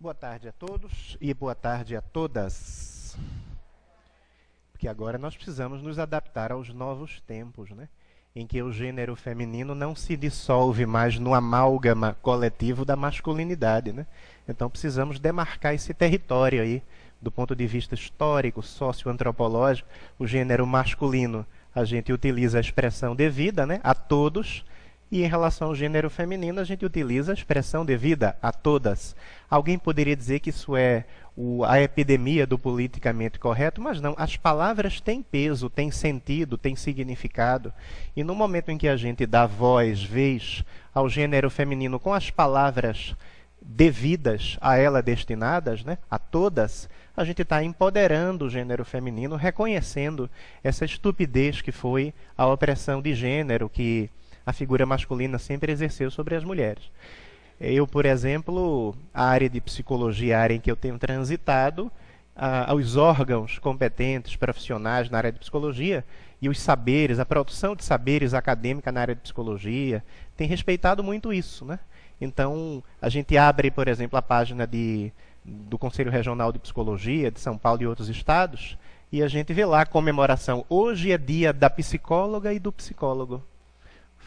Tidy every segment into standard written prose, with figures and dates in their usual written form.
Boa tarde a todos e boa tarde a todas. Porque agora nós precisamos nos adaptar aos novos tempos, né? Em que o gênero feminino não se dissolve mais no amálgama coletivo da masculinidade, né? Então precisamos demarcar esse território aí, do ponto de vista histórico, socioantropológico. O gênero masculino, a gente utiliza a expressão devida, né? A todos. E em relação ao gênero feminino, a gente utiliza a expressão devida a todas. Alguém poderia dizer que isso é a epidemia do politicamente correto, mas não. As palavras têm peso, têm sentido, têm significado. E no momento em que a gente dá voz, vez ao gênero feminino com as palavras devidas a ela destinadas, né, a todas, a gente está empoderando o gênero feminino, reconhecendo essa estupidez que foi a opressão de gênero que a figura masculina sempre exerceu sobre as mulheres. Eu, por exemplo, a área de psicologia, a área em que eu tenho transitado, os órgãos competentes, profissionais na área de psicologia e os saberes, a produção de saberes acadêmica na área de psicologia, tem respeitado muito isso, né? Então, a gente abre, por exemplo, a página do Conselho Regional de Psicologia de São Paulo e outros estados, e a gente vê lá a comemoração. Hoje é dia da psicóloga e do psicólogo.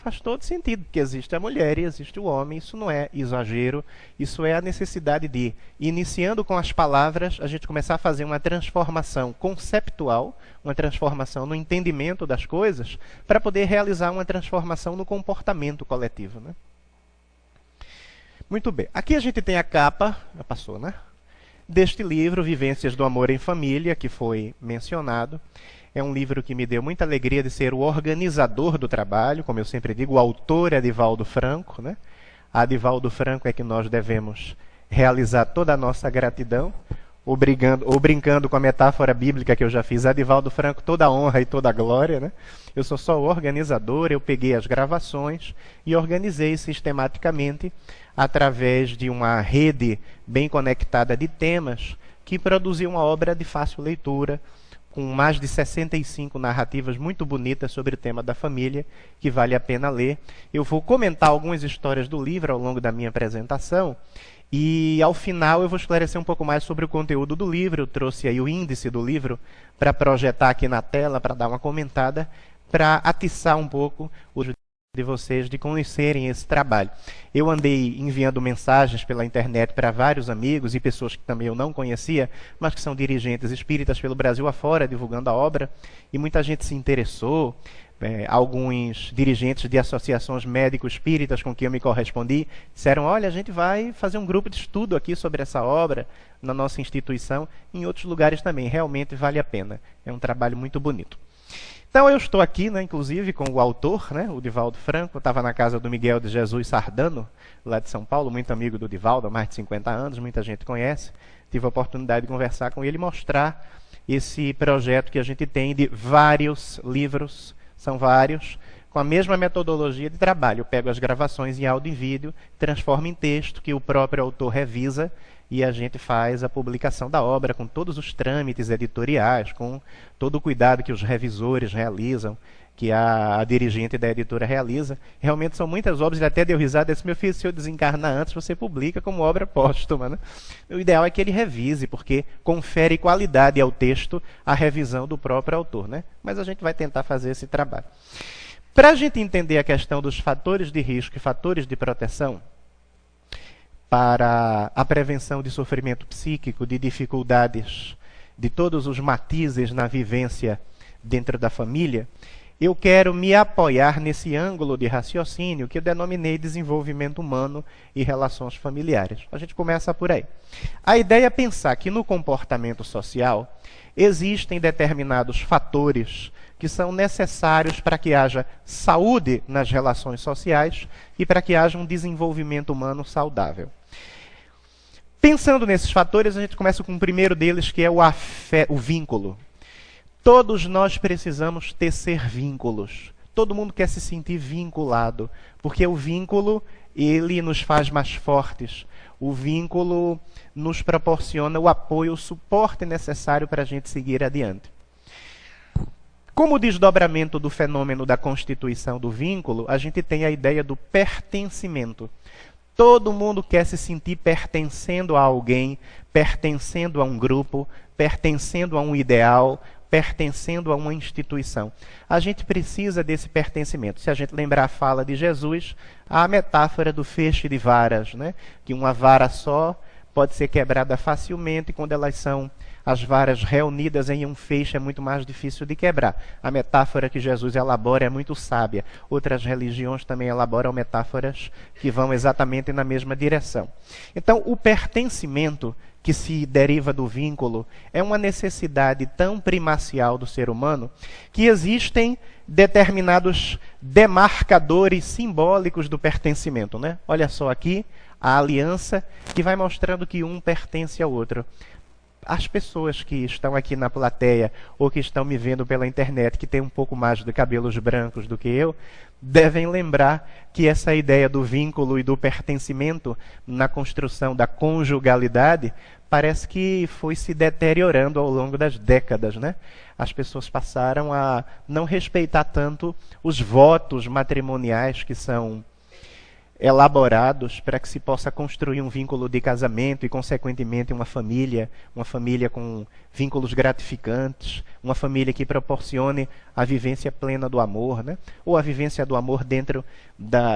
Faz todo sentido, porque existe a mulher e existe o homem, isso não é exagero, isso é a necessidade de, iniciando com as palavras, a gente começar a fazer uma transformação conceptual, uma transformação no entendimento das coisas, para poder realizar uma transformação no comportamento coletivo, né? Muito bem, aqui a gente tem a capa, já passou, né? Deste livro, Vivências do Amor em Família, que foi mencionado. É um livro que me deu muita alegria de ser o organizador do trabalho, como eu sempre digo, o autor é Divaldo Franco, né? A Divaldo Franco é que nós devemos realizar toda a nossa gratidão, ou brincando com a metáfora bíblica que eu já fiz, a Divaldo Franco toda a honra e toda a glória, né? Eu sou só o organizador, eu peguei as gravações e organizei sistematicamente através de uma rede bem conectada de temas que produziu uma obra de fácil leitura, com mais de 65 narrativas muito bonitas sobre o tema da família, que vale a pena ler. Eu vou comentar algumas histórias do livro ao longo da minha apresentação, e ao final eu vou esclarecer um pouco mais sobre o conteúdo do livro. Eu trouxe aí o índice do livro para projetar aqui na tela, para dar uma comentada, para atiçar um pouco os de vocês de conhecerem esse trabalho. Eu andei enviando mensagens pela internet para vários amigos e pessoas que também eu não conhecia, mas que são dirigentes espíritas pelo Brasil afora, divulgando a obra, e muita gente se interessou. Alguns dirigentes de associações médico-espíritas com quem eu me correspondi disseram: olha, a gente vai fazer um grupo de estudo aqui sobre essa obra na nossa instituição, em outros lugares também. Realmente vale a pena. É um trabalho muito bonito. Então eu estou aqui, né, inclusive, com o autor, né, o Divaldo Franco. Eu estava na casa do Miguel de Jesus Sardano, lá de São Paulo, muito amigo do Divaldo, há mais de 50 anos, muita gente conhece. Tive a oportunidade de conversar com ele e mostrar esse projeto que a gente tem de vários livros, são vários, com a mesma metodologia de trabalho. Eu pego as gravações em áudio e vídeo, transformo em texto, que o próprio autor revisa, e a gente faz a publicação da obra com todos os trâmites editoriais, com todo o cuidado que os revisores realizam, que a dirigente da editora realiza. Realmente são muitas obras. Ele até deu risada e disse: meu filho, se eu desencarnar antes, você publica como obra póstuma, né? O ideal é que ele revise, porque confere qualidade ao texto a revisão do próprio autor, né? Mas a gente vai tentar fazer esse trabalho. Para a gente entender a questão dos fatores de risco e fatores de proteção para a prevenção de sofrimento psíquico, de dificuldades, de todos os matizes na vivência dentro da família, eu quero me apoiar nesse ângulo de raciocínio que eu denominei desenvolvimento humano e relações familiares. A gente começa por aí. A ideia é pensar que no comportamento social existem determinados fatores que são necessários para que haja saúde nas relações sociais e para que haja um desenvolvimento humano saudável. Pensando nesses fatores, a gente começa com o primeiro deles, que é o vínculo. Todos nós precisamos tecer vínculos. Todo mundo quer se sentir vinculado, porque o vínculo, ele nos faz mais fortes. O vínculo nos proporciona o apoio, o suporte necessário para a gente seguir adiante. Como desdobramento do fenômeno da constituição do vínculo, a gente tem a ideia do pertencimento. Todo mundo quer se sentir pertencendo a alguém, pertencendo a um grupo, pertencendo a um ideal, pertencendo a uma instituição. A gente precisa desse pertencimento. Se a gente lembrar a fala de Jesus, a metáfora do feixe de varas, né? Que uma vara só pode ser quebrada facilmente, e quando elas são as varas reunidas em um feixe é muito mais difícil de quebrar. A metáfora que Jesus elabora é muito sábia. Outras religiões também elaboram metáforas que vão exatamente na mesma direção. Então, o pertencimento que se deriva do vínculo é uma necessidade tão primacial do ser humano que existem determinados demarcadores simbólicos do pertencimento, né? Olha só aqui a aliança que vai mostrando que um pertence ao outro. As pessoas que estão aqui na plateia ou que estão me vendo pela internet, que têm um pouco mais de cabelos brancos do que eu, devem lembrar que essa ideia do vínculo e do pertencimento na construção da conjugalidade parece que foi se deteriorando ao longo das décadas, né? As pessoas passaram a não respeitar tanto os votos matrimoniais que são elaborados para que se possa construir um vínculo de casamento e, consequentemente, uma família com vínculos gratificantes, uma família que proporcione a vivência plena do amor, né? Ou a vivência do amor dentro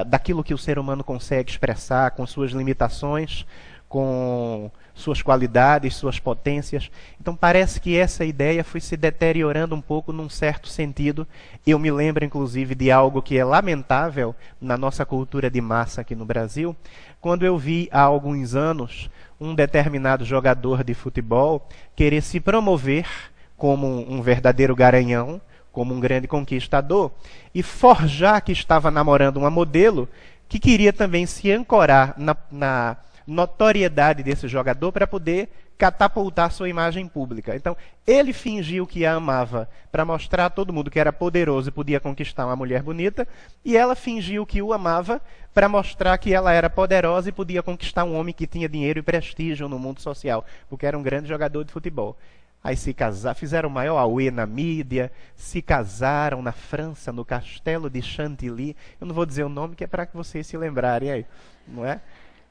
daquilo que o ser humano consegue expressar, com suas limitações, com suas qualidades, suas potências. Então parece que essa ideia foi se deteriorando um pouco num certo sentido. Eu me lembro, inclusive, de algo que é lamentável na nossa cultura de massa aqui no Brasil, quando eu vi há alguns anos um determinado jogador de futebol querer se promover como um verdadeiro garanhão, como um grande conquistador, e forjar que estava namorando uma modelo que queria também se ancorar na notoriedade desse jogador para poder catapultar sua imagem pública. Então, ele fingiu que a amava para mostrar a todo mundo que era poderoso e podia conquistar uma mulher bonita, e ela fingiu que o amava para mostrar que ela era poderosa e podia conquistar um homem que tinha dinheiro e prestígio no mundo social, porque era um grande jogador de futebol. Aí se casaram, fizeram o maior auê na mídia, se casaram na França, no castelo de Chantilly. Eu não vou dizer o nome, que é para que vocês se lembrarem aí, não é?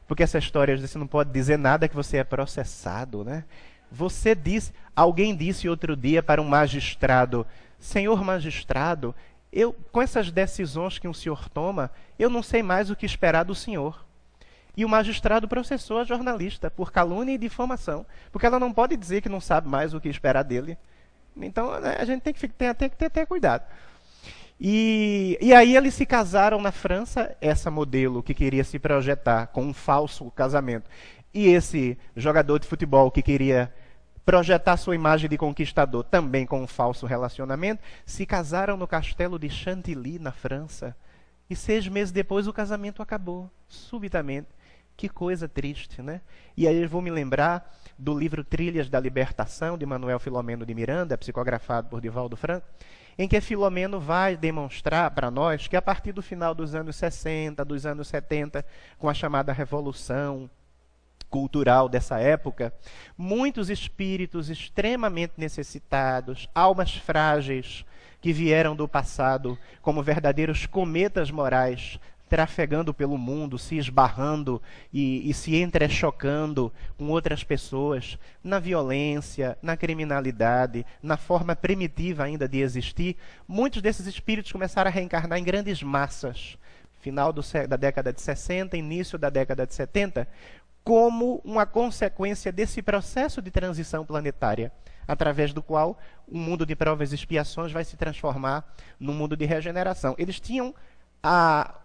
Porque essa história, você não pode dizer nada que você é processado, né? Alguém disse outro dia para um magistrado: senhor magistrado, com essas decisões que o senhor toma, eu não sei mais o que esperar do senhor. E o magistrado processou a jornalista por calúnia e difamação, porque ela não pode dizer que não sabe mais o que esperar dele. Então, né, a gente tem que ter até cuidado. E aí eles se casaram na França, essa modelo que queria se projetar com um falso casamento, e esse jogador de futebol que queria projetar sua imagem de conquistador também com um falso relacionamento, se casaram no castelo de Chantilly, na França. E 6 meses depois o casamento acabou, subitamente. Que coisa triste, né? E aí eu vou me lembrar do livro Trilhas da Libertação, de Manuel Filomeno de Miranda, psicografado por Divaldo Franco, em que Filomeno vai demonstrar para nós que a partir do final dos anos 60, dos anos 70, com a chamada Revolução cultural dessa época, muitos espíritos extremamente necessitados, almas frágeis, que vieram do passado como verdadeiros cometas morais, trafegando pelo mundo, se esbarrando e se entrechocando com outras pessoas, na violência, na criminalidade, na forma primitiva ainda de existir, muitos desses espíritos começaram a reencarnar em grandes massas, final da década de 60, início da década de 70, como uma consequência desse processo de transição planetária, através do qual o mundo de provas e expiações vai se transformar num mundo de regeneração. Eles tinham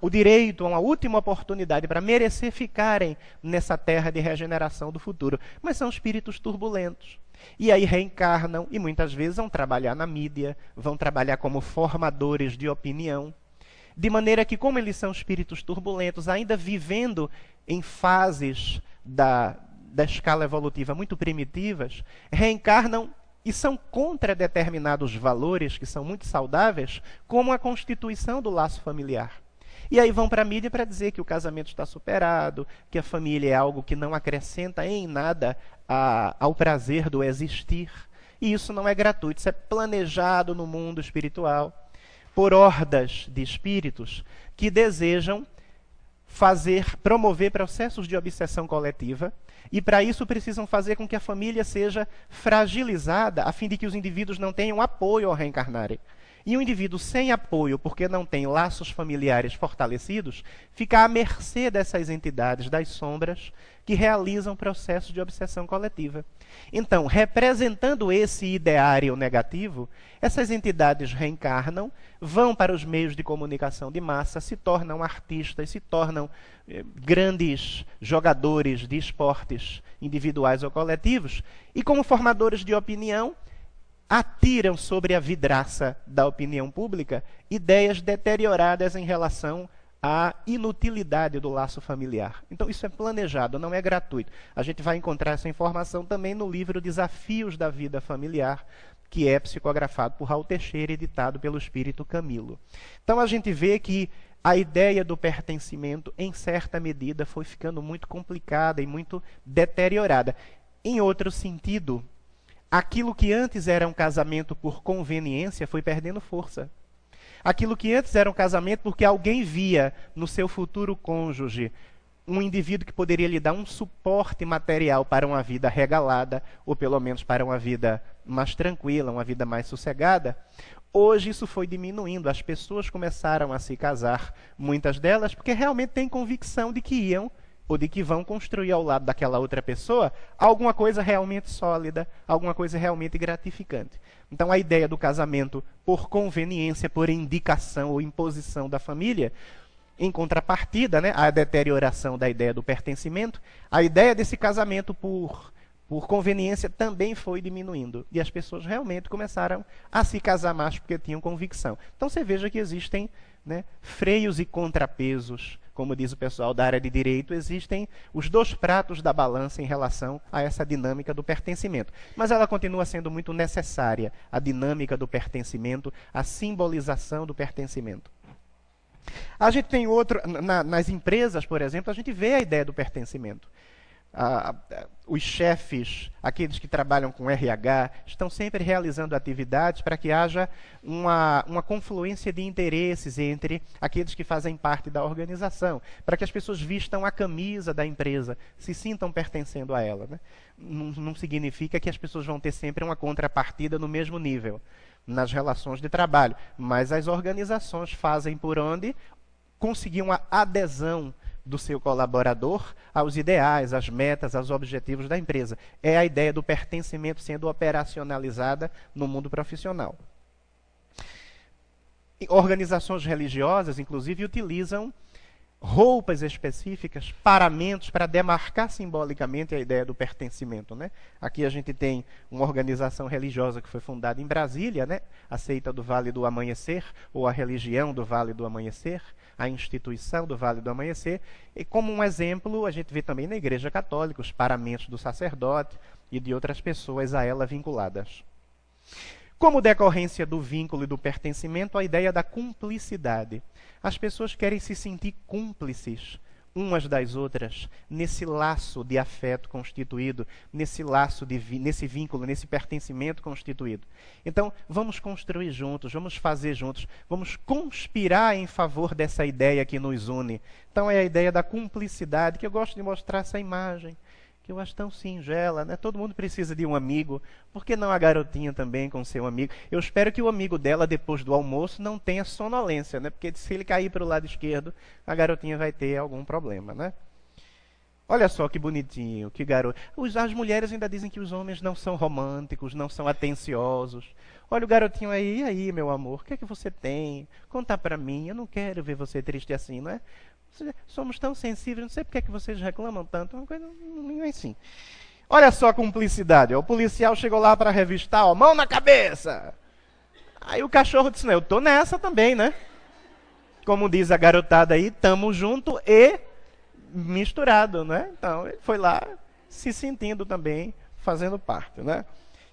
o direito a uma última oportunidade para merecer ficarem nessa terra de regeneração do futuro. Mas são espíritos turbulentos. E aí reencarnam e muitas vezes vão trabalhar na mídia, vão trabalhar como formadores de opinião. De maneira que, como eles são espíritos turbulentos, ainda vivendo em fases da escala evolutiva muito primitivas, reencarnam e são contra determinados valores que são muito saudáveis, como a constituição do laço familiar. E aí vão para a mídia para dizer que o casamento está superado, que a família é algo que não acrescenta em nada ao prazer do existir. E isso não é gratuito, isso é planejado no mundo espiritual por hordas de espíritos que desejam promover processos de obsessão coletiva, e para isso precisam fazer com que a família seja fragilizada, a fim de que os indivíduos não tenham apoio ao reencarnarem. E um indivíduo sem apoio, porque não tem laços familiares fortalecidos, fica à mercê dessas entidades das sombras que realizam processos de obsessão coletiva. Então, representando esse ideário negativo, essas entidades reencarnam, vão para os meios de comunicação de massa, se tornam artistas, se tornam grandes jogadores de esportes individuais ou coletivos, e como formadores de opinião, atiram sobre a vidraça da opinião pública ideias deterioradas em relação à inutilidade do laço familiar. Então, isso é planejado, não é gratuito. A gente vai encontrar essa informação também no livro Desafios da Vida Familiar, que é psicografado por Raul Teixeira, editado pelo Espírito Camilo. Então, a gente vê que a ideia do pertencimento, em certa medida, foi ficando muito complicada e muito deteriorada. Em outro sentido, aquilo que antes era um casamento por conveniência foi perdendo força. Aquilo que antes era um casamento porque alguém via no seu futuro cônjuge um indivíduo que poderia lhe dar um suporte material para uma vida regalada, ou pelo menos para uma vida mais tranquila, uma vida mais sossegada, hoje isso foi diminuindo. As pessoas começaram a se casar, muitas delas, porque realmente têm convicção de que iam ou de que vão construir ao lado daquela outra pessoa alguma coisa realmente sólida, alguma coisa realmente gratificante. Então, a ideia do casamento por conveniência, por indicação ou imposição da família, em contrapartida, né, à deterioração da ideia do pertencimento, a ideia desse casamento por conveniência também foi diminuindo. E as pessoas realmente começaram a se casar mais porque tinham convicção. Então, você veja que existem, né, freios e contrapesos. Como diz o pessoal da área de direito, existem os dois pratos da balança em relação a essa dinâmica do pertencimento. Mas ela continua sendo muito necessária, a dinâmica do pertencimento, a simbolização do pertencimento. A gente tem outro, nas empresas, por exemplo, a gente vê a ideia do pertencimento. Os chefes, aqueles que trabalham com RH, estão sempre realizando atividades para que haja uma confluência de interesses entre aqueles que fazem parte da organização, para que as pessoas vistam a camisa da empresa, se sintam pertencendo a ela, né? Não significa que as pessoas vão ter sempre uma contrapartida no mesmo nível nas relações de trabalho, mas as organizações fazem por onde conseguir uma adesão do seu colaborador aos ideais, às metas, aos objetivos da empresa. É a ideia do pertencimento sendo operacionalizada no mundo profissional. Organizações religiosas, inclusive, utilizam roupas específicas, paramentos, para demarcar simbolicamente a ideia do pertencimento, né? Aqui a gente tem uma organização religiosa que foi fundada em Brasília, né? A Seita do Vale do Amanhecer, ou a Religião do Vale do Amanhecer, a Instituição do Vale do Amanhecer. E como um exemplo, a gente vê também na Igreja Católica os paramentos do sacerdote e de outras pessoas a ela vinculadas. Como decorrência do vínculo e do pertencimento, a ideia da cumplicidade. As pessoas querem se sentir cúmplices umas das outras nesse laço de afeto constituído, nesse vínculo, nesse pertencimento constituído. Então, vamos construir juntos, vamos fazer juntos, vamos conspirar em favor dessa ideia que nos une. Então, é a ideia da cumplicidade, que eu gosto de mostrar essa imagem, que eu acho tão singela, né? Todo mundo precisa de um amigo, por que não a garotinha também com seu amigo? Eu espero que o amigo dela, depois do almoço, não tenha sonolência, né? Porque se ele cair para o lado esquerdo, a garotinha vai ter algum problema, né? Olha só que bonitinho, que garoto. As mulheres ainda dizem que os homens não são românticos, não são atenciosos. Olha o garotinho aí, e aí, meu amor, o que é que você tem? Conta para mim, eu não quero ver você triste assim, não é? Somos tão sensíveis, não sei por que é que vocês reclamam tanto, uma coisa não é assim. Olha só a cumplicidade, ó, o policial chegou lá para revistar, ó, mão na cabeça. Aí o cachorro disse, não, eu tô nessa também, né? Como diz a garotada aí, tamo junto e misturado, né? Então, ele foi lá se sentindo também, fazendo parte, né?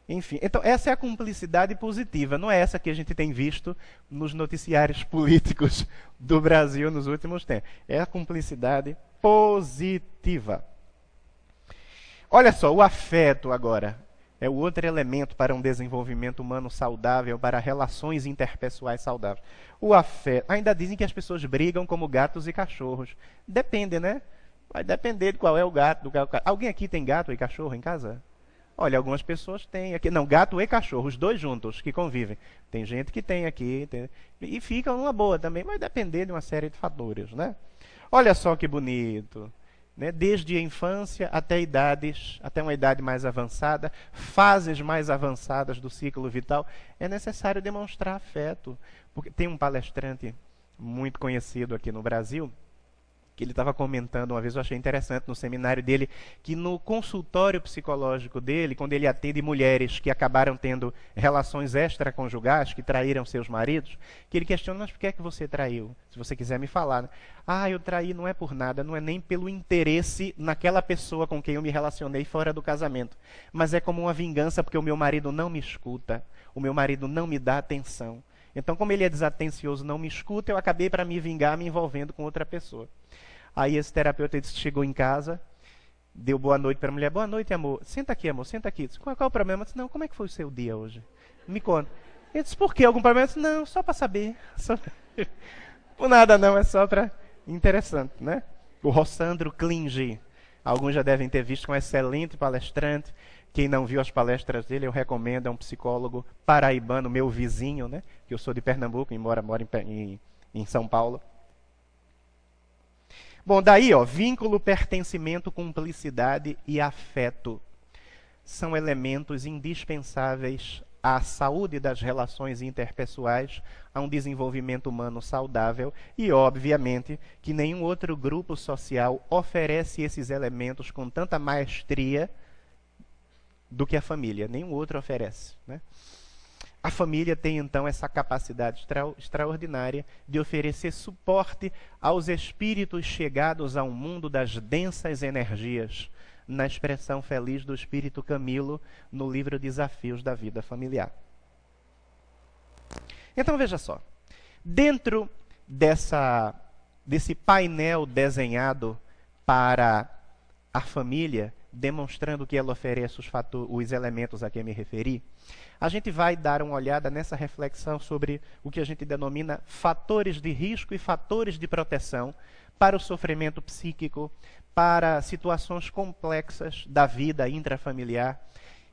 Enfim, então essa é a cumplicidade positiva, não é essa que a gente tem visto nos noticiários políticos do Brasil nos últimos tempos. É a cumplicidade positiva. Olha só, o afeto agora. É o outro elemento para um desenvolvimento humano saudável, para relações interpessoais saudáveis. O afeto. Ainda dizem que as pessoas brigam como gatos e cachorros. Depende, né? Vai depender de qual é o gato. Alguém aqui tem gato e cachorro em casa? Olha, algumas pessoas têm aqui. Não, gato e cachorro, os dois juntos, que convivem. Tem gente que tem aqui. E ficam numa boa também. Vai depender de uma série de fatores, né? Olha só que bonito. Né? Desde a infância até uma idade mais avançada, fases mais avançadas do ciclo vital, é necessário demonstrar afeto. Porque tem um palestrante muito conhecido aqui no Brasil, que ele estava comentando uma vez, eu achei interessante no seminário dele, que no consultório psicológico dele, quando ele atende mulheres que acabaram tendo relações extraconjugais, que traíram seus maridos, que ele questiona, mas por que é que você traiu? Se você quiser me falar. Né? Eu traí não é por nada, não é nem pelo interesse naquela pessoa com quem eu me relacionei fora do casamento, mas é como uma vingança porque o meu marido não me escuta, o meu marido não me dá atenção. Então, como ele é desatencioso, não me escuta, eu acabei para me vingar me envolvendo com outra pessoa. Aí esse terapeuta disse, chegou em casa, deu boa noite para a mulher. Boa noite, amor. Senta aqui, amor, senta aqui. Disse, qual é o problema? Eu disse, não, como é que foi o seu dia hoje? Me conta. Ele disse, por quê? Algum problema? Eu disse, não, só para saber. Só... Por nada não, é só para... Interessante, né? O Rossandro Klinge. Alguns já devem ter visto, um excelente palestrante. Quem não viu as palestras dele, eu recomendo, é um psicólogo paraibano, meu vizinho, né? Que eu sou de Pernambuco, embora moro em São Paulo. Bom, daí, vínculo, pertencimento, cumplicidade e afeto são elementos indispensáveis à saúde das relações interpessoais, a um desenvolvimento humano saudável e, obviamente, que nenhum outro grupo social oferece esses elementos com tanta maestria do que a família. Nenhum outro oferece, né? A família tem, então, essa capacidade extraordinária de oferecer suporte aos espíritos chegados ao mundo das densas energias, na expressão feliz do espírito Camilo, no livro Desafios da Vida Familiar. Então, veja só. Dentro desse painel desenhado para a família, demonstrando que ela oferece os elementos a que me referi, a gente vai dar uma olhada nessa reflexão sobre o que a gente denomina fatores de risco e fatores de proteção para o sofrimento psíquico, para situações complexas da vida intrafamiliar.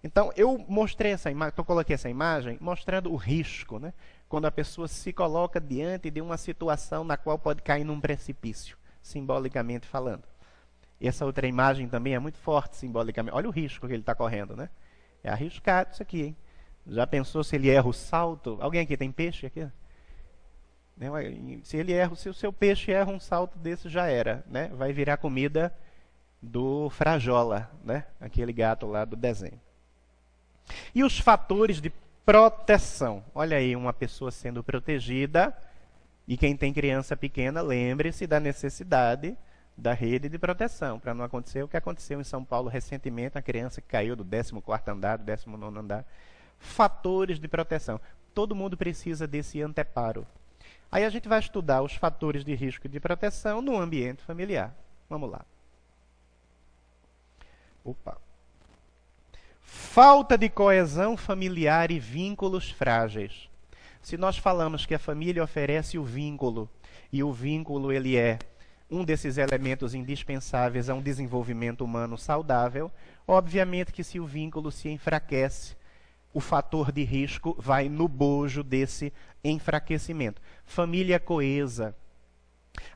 Então, eu mostrei essa imagem, coloquei essa imagem mostrando o risco, né? Quando a pessoa se coloca diante de uma situação na qual pode cair num precipício, simbolicamente falando. E essa outra imagem também é muito forte simbolicamente. Olha o risco que ele está correndo, né? É arriscado isso aqui, hein? Já pensou se ele erra o salto? Alguém aqui tem peixe aqui? Se o seu peixe erra um salto desse, já era, né? Vai virar comida do Frajola, né? Aquele gato lá do desenho. E os fatores de proteção. Olha aí, uma pessoa sendo protegida, e quem tem criança pequena, lembre-se da necessidade da rede de proteção, para não acontecer o que aconteceu em São Paulo recentemente, a criança que caiu do 14º andar, do 19º andar. Fatores de proteção. Todo mundo precisa desse anteparo. Aí a gente vai estudar os fatores de risco e de proteção no ambiente familiar. Vamos lá. Falta de coesão familiar e vínculos frágeis. Se nós falamos que a família oferece o vínculo, e o vínculo ele é um desses elementos indispensáveis a um desenvolvimento humano saudável, obviamente que se o vínculo se enfraquece, o fator de risco vai no bojo desse enfraquecimento. Família coesa.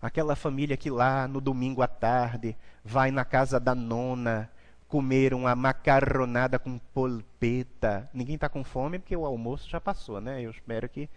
Aquela família que lá no domingo à tarde vai na casa da nona comer uma macarronada com polpeta. Ninguém está com fome porque o almoço já passou, né? Eu espero que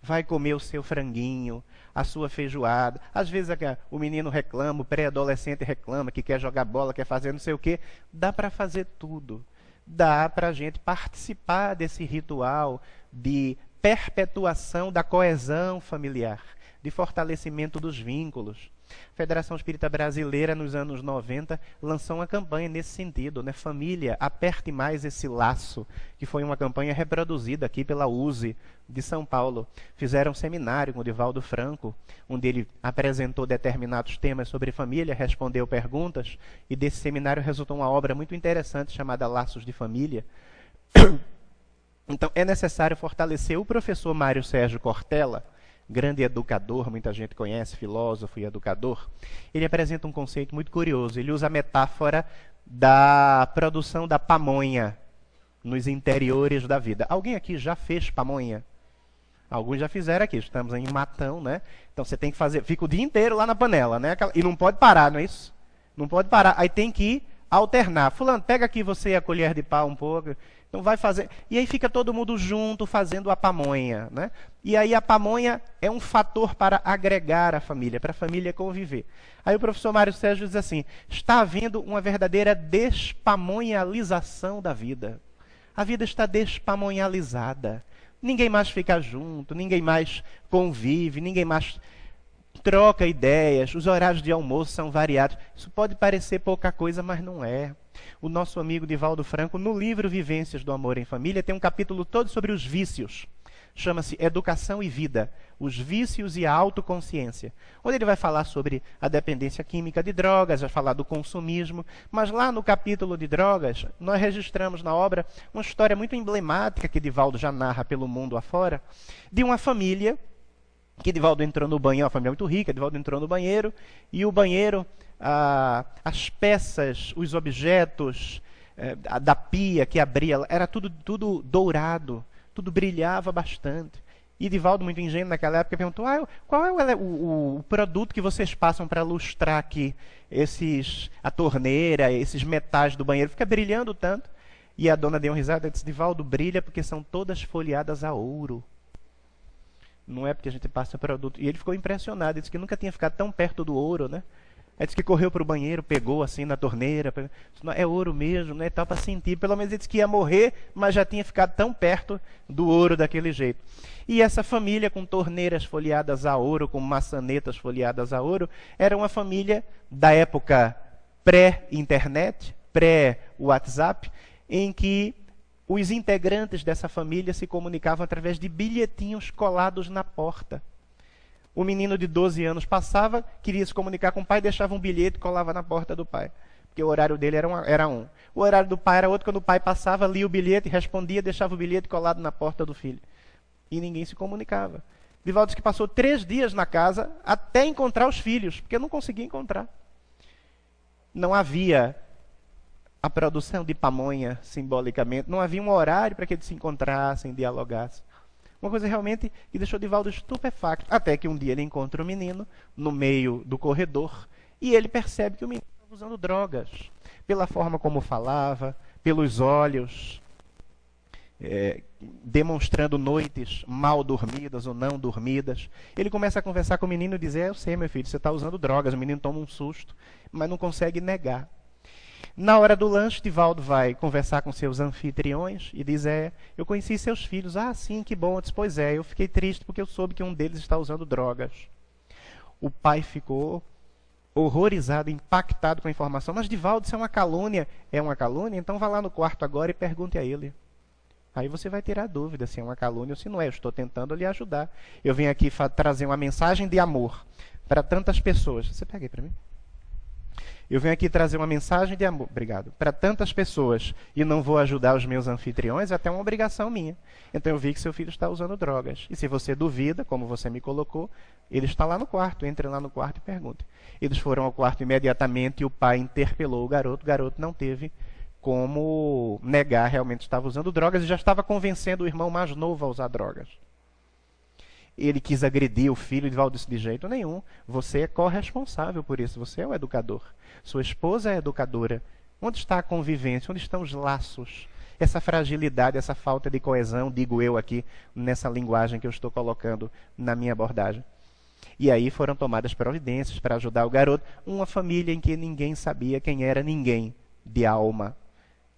vai comer o seu franguinho, a sua feijoada. Às vezes o menino reclama, o pré-adolescente reclama que quer jogar bola, quer fazer não sei o quê. Dá para fazer tudo. Dá para a gente participar desse ritual de perpetuação da coesão familiar, de fortalecimento dos vínculos. A Federação Espírita Brasileira, nos anos 90, lançou uma campanha nesse sentido, né? Família, aperte mais esse laço, que foi uma campanha reproduzida aqui pela USE de São Paulo. Fizeram um seminário com o Divaldo Franco, onde ele apresentou determinados temas sobre família, respondeu perguntas, e desse seminário resultou uma obra muito interessante chamada Laços de Família. Então, é necessário fortalecer. O professor Mário Sérgio Cortella, grande educador, muita gente conhece, filósofo e educador, ele apresenta um conceito muito curioso. Ele usa a metáfora da produção da pamonha nos interiores da vida. Alguém aqui já fez pamonha? Alguns já fizeram aqui, estamos em Matão, né? Então você tem que fazer, fica o dia inteiro lá na panela, né? E não pode parar, não é isso? Não pode parar, aí tem que alternar. Fulano, pega aqui você a colher de pau um pouco. Então vai fazer. E aí fica todo mundo junto fazendo a pamonha, né? E aí a pamonha é um fator para agregar a família, para a família conviver. Aí o professor Mário Sérgio diz assim: está havendo uma verdadeira despamonhalização da vida. A vida está despamonhalizada. Ninguém mais fica junto, ninguém mais convive, ninguém mais troca ideias, os horários de almoço são variados. Isso pode parecer pouca coisa, mas não é. O nosso amigo Divaldo Franco, no livro Vivências do Amor em Família, tem um capítulo todo sobre os vícios. Chama-se Educação e Vida, os vícios e a autoconsciência. Onde ele vai falar sobre a dependência química de drogas, vai falar do consumismo. Mas lá no capítulo de drogas, nós registramos na obra uma história muito emblemática que Divaldo já narra pelo mundo afora, de uma família que Divaldo entrou no banheiro, uma família muito rica, Divaldo entrou no banheiro, e o banheiro, as peças, os objetos da pia que abria, era tudo dourado, tudo brilhava bastante. E Divaldo, muito ingênuo naquela época, perguntou: qual é o produto que vocês passam para lustrar aqui a torneira, esses metais do banheiro? Fica brilhando tanto. E a dona deu uma risada e disse: Divaldo, brilha porque são todas folheadas a ouro. Não é porque a gente passa produto. E ele ficou impressionado, ele disse que nunca tinha ficado tão perto do ouro, né? Aí disse que correu para o banheiro, pegou assim na torneira, é ouro mesmo, né? Tal, para sentir. Pelo menos ele disse que ia morrer, mas já tinha ficado tão perto do ouro daquele jeito. E essa família com torneiras folheadas a ouro, com maçanetas folheadas a ouro, era uma família da época pré-internet, pré-WhatsApp, em que os integrantes dessa família se comunicavam através de bilhetinhos colados na porta. O menino de 12 anos passava, queria se comunicar com o pai, deixava um bilhete e colava na porta do pai. Porque o horário dele era um. O horário do pai era outro, quando o pai passava, lia o bilhete, respondia, deixava o bilhete colado na porta do filho. E ninguém se comunicava. Divaldo disse que passou 3 dias na casa até encontrar os filhos, porque não conseguia encontrar. Não havia a produção de pamonha, simbolicamente, não havia um horário para que eles se encontrassem, dialogassem. Uma coisa realmente que deixou Divaldo estupefacto. Até que um dia ele encontra o menino no meio do corredor e ele percebe que o menino estava usando drogas. Pela forma como falava, pelos olhos, demonstrando noites mal dormidas ou não dormidas. Ele começa a conversar com o menino e dizer: eu sei, meu filho, você está usando drogas. O menino toma um susto, mas não consegue negar. Na hora do lanche, Divaldo vai conversar com seus anfitriões e diz: eu conheci seus filhos. Ah, sim, que bom. Eu disse: pois é, eu fiquei triste porque eu soube que um deles está usando drogas. O pai ficou horrorizado, impactado com a informação. Mas Divaldo, isso é uma calúnia. É uma calúnia? Então vá lá no quarto agora e pergunte a ele. Aí você vai ter a dúvida se é uma calúnia ou se não é. Eu estou tentando lhe ajudar. Eu vim aqui trazer uma mensagem de amor para tantas pessoas. Você pega aí para mim? Eu venho aqui trazer uma mensagem de amor, obrigado, para tantas pessoas e não vou ajudar os meus anfitriões, é até uma obrigação minha. Então eu vi que seu filho está usando drogas. E se você duvida, como você me colocou, ele está lá no quarto, entre lá no quarto e pergunte. Eles foram ao quarto imediatamente e o pai interpelou o garoto não teve como negar, realmente estava usando drogas e já estava convencendo o irmão mais novo a usar drogas. Ele quis agredir o filho, Divaldo disse: de jeito nenhum, você é corresponsável por isso, você é o educador. Sua esposa é a educadora. Onde está a convivência? Onde estão os laços? Essa fragilidade, essa falta de coesão, digo eu aqui, nessa linguagem que eu estou colocando na minha abordagem. E aí foram tomadas providências para ajudar o garoto. Uma família em que ninguém sabia quem era ninguém de alma.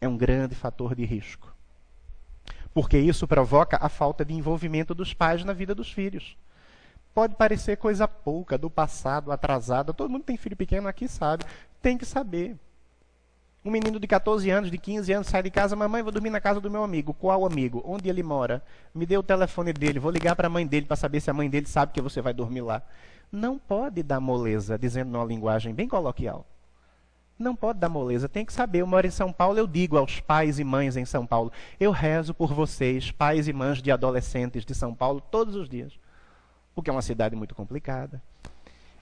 É um grande fator de risco. Porque isso provoca a falta de envolvimento dos pais na vida dos filhos. Pode parecer coisa pouca, do passado, atrasada. Todo mundo tem filho pequeno aqui, sabe. Tem que saber. Um menino de 14 anos, de 15 anos, sai de casa: mamãe, vou dormir na casa do meu amigo. Qual amigo? Onde ele mora? Me dê o telefone dele, vou ligar para a mãe dele para saber se a mãe dele sabe que você vai dormir lá. Não pode dar moleza, dizendo numa linguagem bem coloquial. Não pode dar moleza, tem que saber. Eu moro em São Paulo, eu digo aos pais e mães em São Paulo, eu rezo por vocês, pais e mães de adolescentes de São Paulo, todos os dias. Porque é uma cidade muito complicada.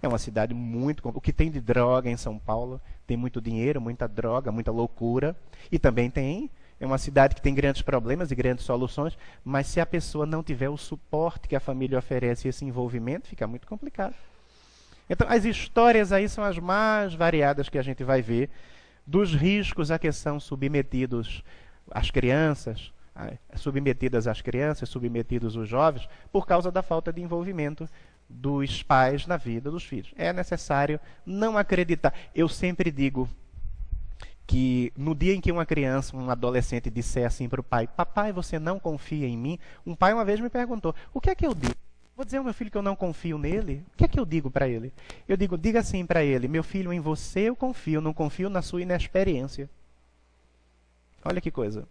É uma cidade muito... O que tem de droga em São Paulo, tem muito dinheiro, muita droga, muita loucura. E também tem... É uma cidade que tem grandes problemas e grandes soluções, mas se a pessoa não tiver o suporte que a família oferece e esse envolvimento, fica muito complicado. Então, as histórias aí são as mais variadas que a gente vai ver, dos riscos a que são submetidas as crianças, submetidos os jovens, por causa da falta de envolvimento dos pais na vida dos filhos. É necessário não acreditar. Eu sempre digo que no dia em que uma criança, um adolescente disser assim para o pai, papai, você não confia em mim? Um pai uma vez me perguntou, o que é que eu digo? Vou dizer ao meu filho que eu não confio nele? O que é que eu digo para ele? Eu digo, diga assim para ele, meu filho, em você eu confio, não confio na sua inexperiência. Olha que coisa.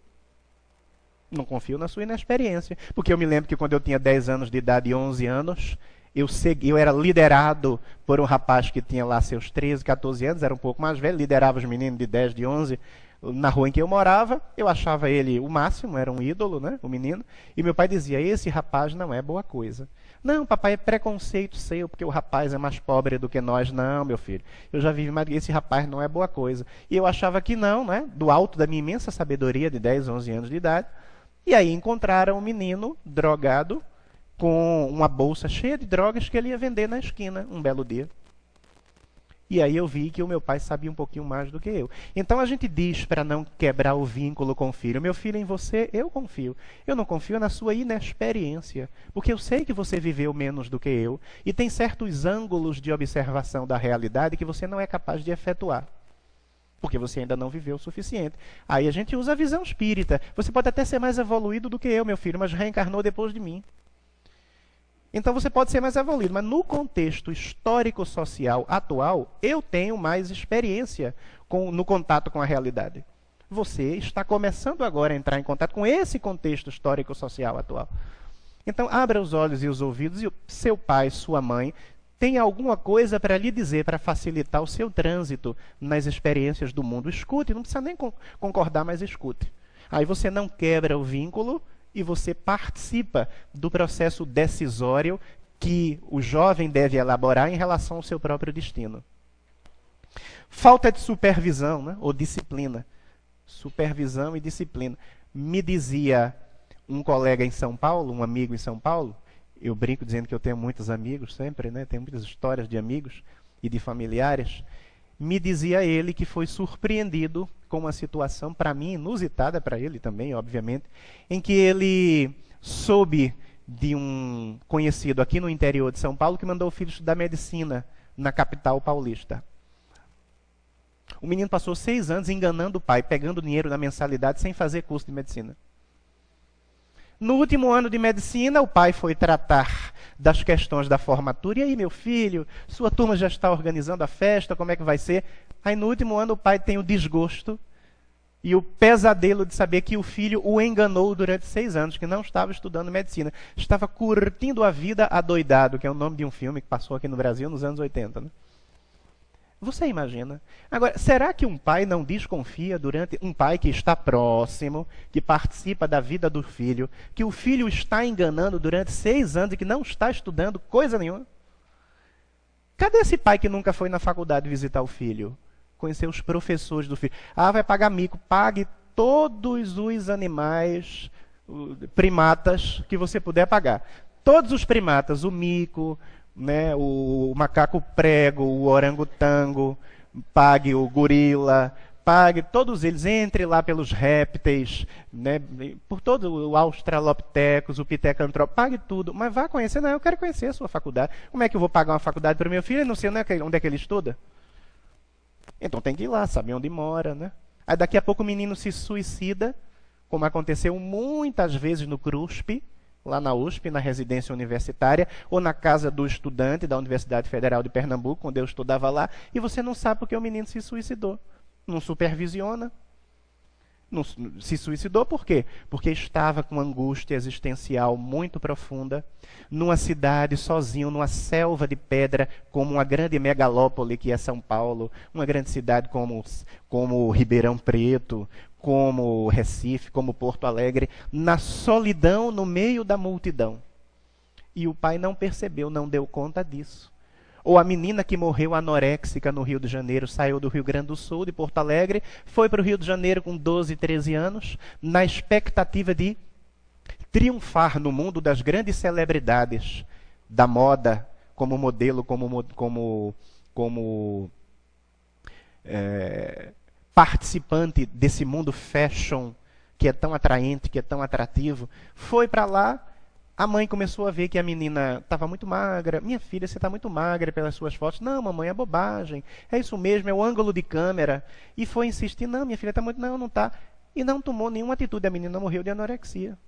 Não confio na sua inexperiência. Porque eu me lembro que quando eu tinha 10 anos de idade e 11 anos, eu era liderado por um rapaz que tinha lá seus 13, 14 anos, era um pouco mais velho, liderava os meninos de 10, de 11, na rua em que eu morava. Eu achava ele o máximo, era um ídolo, né, o menino. E meu pai dizia, esse rapaz não é boa coisa. Não, papai, é preconceito seu, porque o rapaz é mais pobre do que nós. Não, meu filho, eu já vivi, mas esse rapaz não é boa coisa. E eu achava que não, né, do alto da minha imensa sabedoria de 10, 11 anos de idade. E aí encontraram um menino drogado, com uma bolsa cheia de drogas que ele ia vender na esquina um belo dia. E aí eu vi que o meu pai sabia um pouquinho mais do que eu. Então a gente diz para não quebrar o vínculo com o filho, meu filho, em você eu confio. Eu não confio na sua inexperiência, porque eu sei que você viveu menos do que eu e tem certos ângulos de observação da realidade que você não é capaz de efetuar, porque você ainda não viveu o suficiente. Aí a gente usa a visão espírita. Você pode até ser mais evoluído do que eu, meu filho, mas reencarnou depois de mim. Então você pode ser mais evoluído, mas no contexto histórico-social atual, eu tenho mais experiência no contato com a realidade. Você está começando agora a entrar em contato com esse contexto histórico-social atual. Então abra os olhos e os ouvidos, e seu pai, sua mãe, tem alguma coisa para lhe dizer, para facilitar o seu trânsito nas experiências do mundo. Escute, não precisa nem concordar, mas escute. Aí você não quebra o vínculo, e você participa do processo decisório que o jovem deve elaborar em relação ao seu próprio destino. Falta de supervisão, né, ou disciplina. Supervisão e disciplina. Me dizia um colega em São Paulo, um amigo em São Paulo, eu brinco dizendo que eu tenho muitos amigos sempre, né, tenho muitas histórias de amigos e de familiares. Me dizia ele que foi surpreendido com uma situação, para mim, inusitada, para ele também, obviamente, em que ele soube de um conhecido aqui no interior de São Paulo que mandou o filho estudar medicina na capital paulista. O menino passou 6 anos enganando o pai, pegando dinheiro na mensalidade sem fazer curso de medicina. No último ano de medicina, o pai foi tratar das questões da formatura. E aí, meu filho, sua turma já está organizando a festa, como é que vai ser? Aí, no último ano, o pai tem o desgosto e o pesadelo de saber que o filho o enganou durante 6 anos, que não estava estudando medicina. Estava curtindo a vida adoidado, que é o nome de um filme que passou aqui no Brasil nos anos 80. Né? Você imagina? Agora, será que um pai não desconfia um pai que está próximo, que participa da vida do filho, que o filho está enganando durante 6 anos e que não está estudando coisa nenhuma? Cadê esse pai que nunca foi na faculdade visitar o filho? Conhecer os professores do filho. Ah, vai pagar mico. Pague todos os animais, primatas, que você puder pagar. Todos os primatas, o mico, né, o macaco prego, o orangotango, pague o gorila, pague todos eles, entre lá pelos répteis, né, por todo o Australopithecus, o Pithecanthropus, pague tudo, mas vá conhecer. Não, eu quero conhecer a sua faculdade. Como é que eu vou pagar uma faculdade para o meu filho e não sei onde é que ele estuda? Então tem que ir lá, saber onde mora, né? Aí daqui a pouco o menino se suicida, como aconteceu muitas vezes no CRUSP, lá na USP, na residência universitária, ou na casa do estudante da Universidade Federal de Pernambuco, quando eu estudava lá, e você não sabe porque o menino se suicidou. Não supervisiona. Não se suicidou por quê? Porque estava com angústia existencial muito profunda, numa cidade sozinho, numa selva de pedra, como uma grande megalópole que é São Paulo, uma grande cidade como Ribeirão Preto, como Recife, como Porto Alegre, na solidão no meio da multidão. E o pai não percebeu, não deu conta disso. Ou a menina que morreu anoréxica no Rio de Janeiro, saiu do Rio Grande do Sul, de Porto Alegre, foi para o Rio de Janeiro com 12, 13 anos, na expectativa de triunfar no mundo das grandes celebridades da moda, como modelo, como participante desse mundo fashion, que é tão atraente, que é tão atrativo. Foi para lá. A mãe começou a ver que a menina estava muito magra. Minha filha, você está muito magra pelas suas fotos. Não, mamãe, é bobagem. É isso mesmo, é o ângulo de câmera. E foi insistir, não, minha filha está muito... Não, não está. E não tomou nenhuma atitude. A menina morreu de anorexia.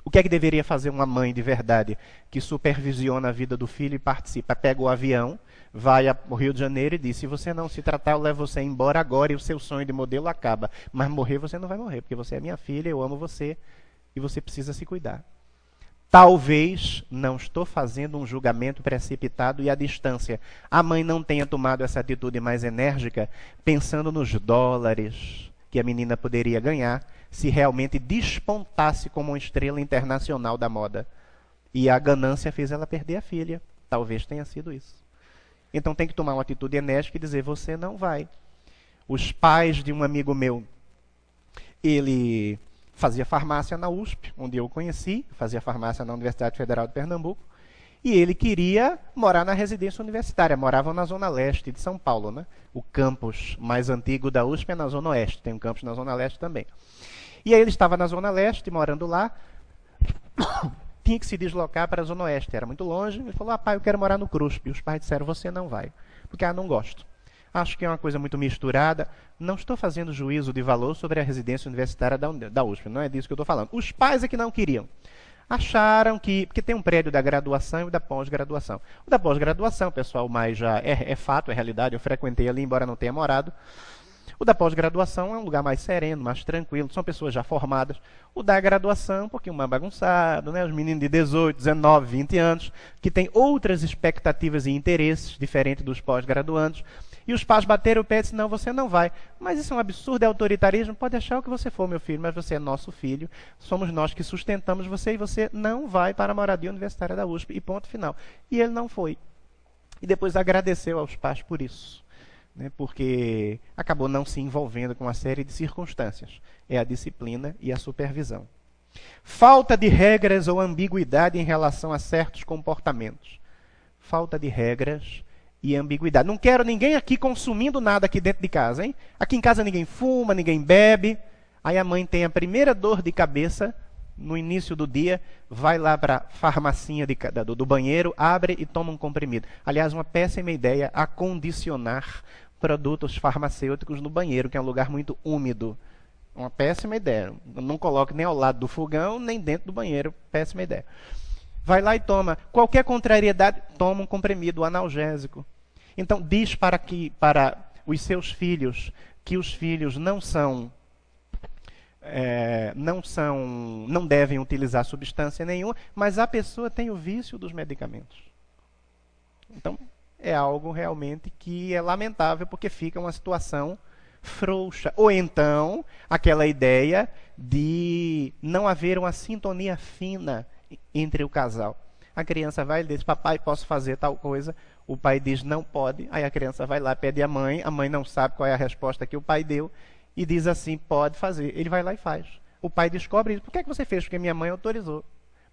O que é que deveria fazer uma mãe de verdade que supervisiona a vida do filho e participa? Pega o avião, vai ao Rio de Janeiro e diz, se você não se tratar, eu levo você embora agora e o seu sonho de modelo acaba. Mas morrer você não vai morrer, porque você é minha filha, eu amo você e você precisa se cuidar. Talvez, não estou fazendo um julgamento precipitado e à distância, a mãe não tenha tomado essa atitude mais enérgica, pensando nos dólares que a menina poderia ganhar se realmente despontasse como uma estrela internacional da moda. E a ganância fez ela perder a filha. Talvez tenha sido isso. Então tem que tomar uma atitude enérgica e dizer, você não vai. Os pais de um amigo meu, ele fazia farmácia na USP, onde eu o conheci, fazia farmácia na Universidade Federal de Pernambuco, e ele queria morar na residência universitária, moravam na Zona Leste de São Paulo, né? O campus mais antigo da USP é na Zona Oeste, tem um campus na Zona Leste também. E aí ele estava na Zona Leste, morando lá, tinha que se deslocar para a Zona Oeste, era muito longe, ele falou, pai, eu quero morar no CRUSP, e os pais disseram, você não vai, porque não gosto. Acho que é uma coisa muito misturada. Não estou fazendo juízo de valor sobre a residência universitária da USP. Não é disso que eu estou falando. Os pais é que não queriam. Acharam que... Porque tem um prédio da graduação e da pós-graduação. O da pós-graduação, pessoal, mas já é fato, é realidade. Eu frequentei ali, embora não tenha morado. O da pós-graduação é um lugar mais sereno, mais tranquilo. São pessoas já formadas. O da graduação, um pouquinho mais bagunçado, né? Os meninos de 18, 19, 20 anos, que têm outras expectativas e interesses diferentes dos pós-graduandos. E os pais bateram o pé e disseram, não, você não vai. Mas isso é um absurdo, é autoritarismo. Pode achar o que você for, meu filho, mas você é nosso filho. Somos nós que sustentamos você e você não vai para a moradia universitária da USP. E ponto final. E ele não foi. E depois agradeceu aos pais por isso, né, porque acabou não se envolvendo com uma série de circunstâncias. É a disciplina e a supervisão. Falta de regras ou ambiguidade em relação a certos comportamentos. Falta de regras e ambiguidade. Não quero ninguém aqui consumindo nada aqui dentro de casa, hein? Aqui em casa ninguém fuma, ninguém bebe. Aí a mãe tem a primeira dor de cabeça, no início do dia, vai lá para a farmacinha do banheiro, abre e toma um comprimido. Aliás, uma péssima ideia acondicionar produtos farmacêuticos no banheiro, que é um lugar muito úmido. Uma péssima ideia. Não coloque nem ao lado do fogão, nem dentro do banheiro. Péssima ideia. Vai lá e toma. Qualquer contrariedade, toma um comprimido analgésico. Então, diz para os seus filhos que os filhos não devem utilizar substância nenhuma, mas a pessoa tem o vício dos medicamentos. Então, é algo realmente que é lamentável, porque fica uma situação frouxa. Ou então, aquela ideia de não haver uma sintonia fina entre o casal. A criança vai e diz, papai, posso fazer tal coisa? O pai diz, não pode. Aí a criança vai lá, pede a mãe não sabe qual é a resposta que o pai deu, e diz assim, pode fazer. Ele vai lá e faz. O pai descobre isso. Por que é que você fez? Porque minha mãe autorizou.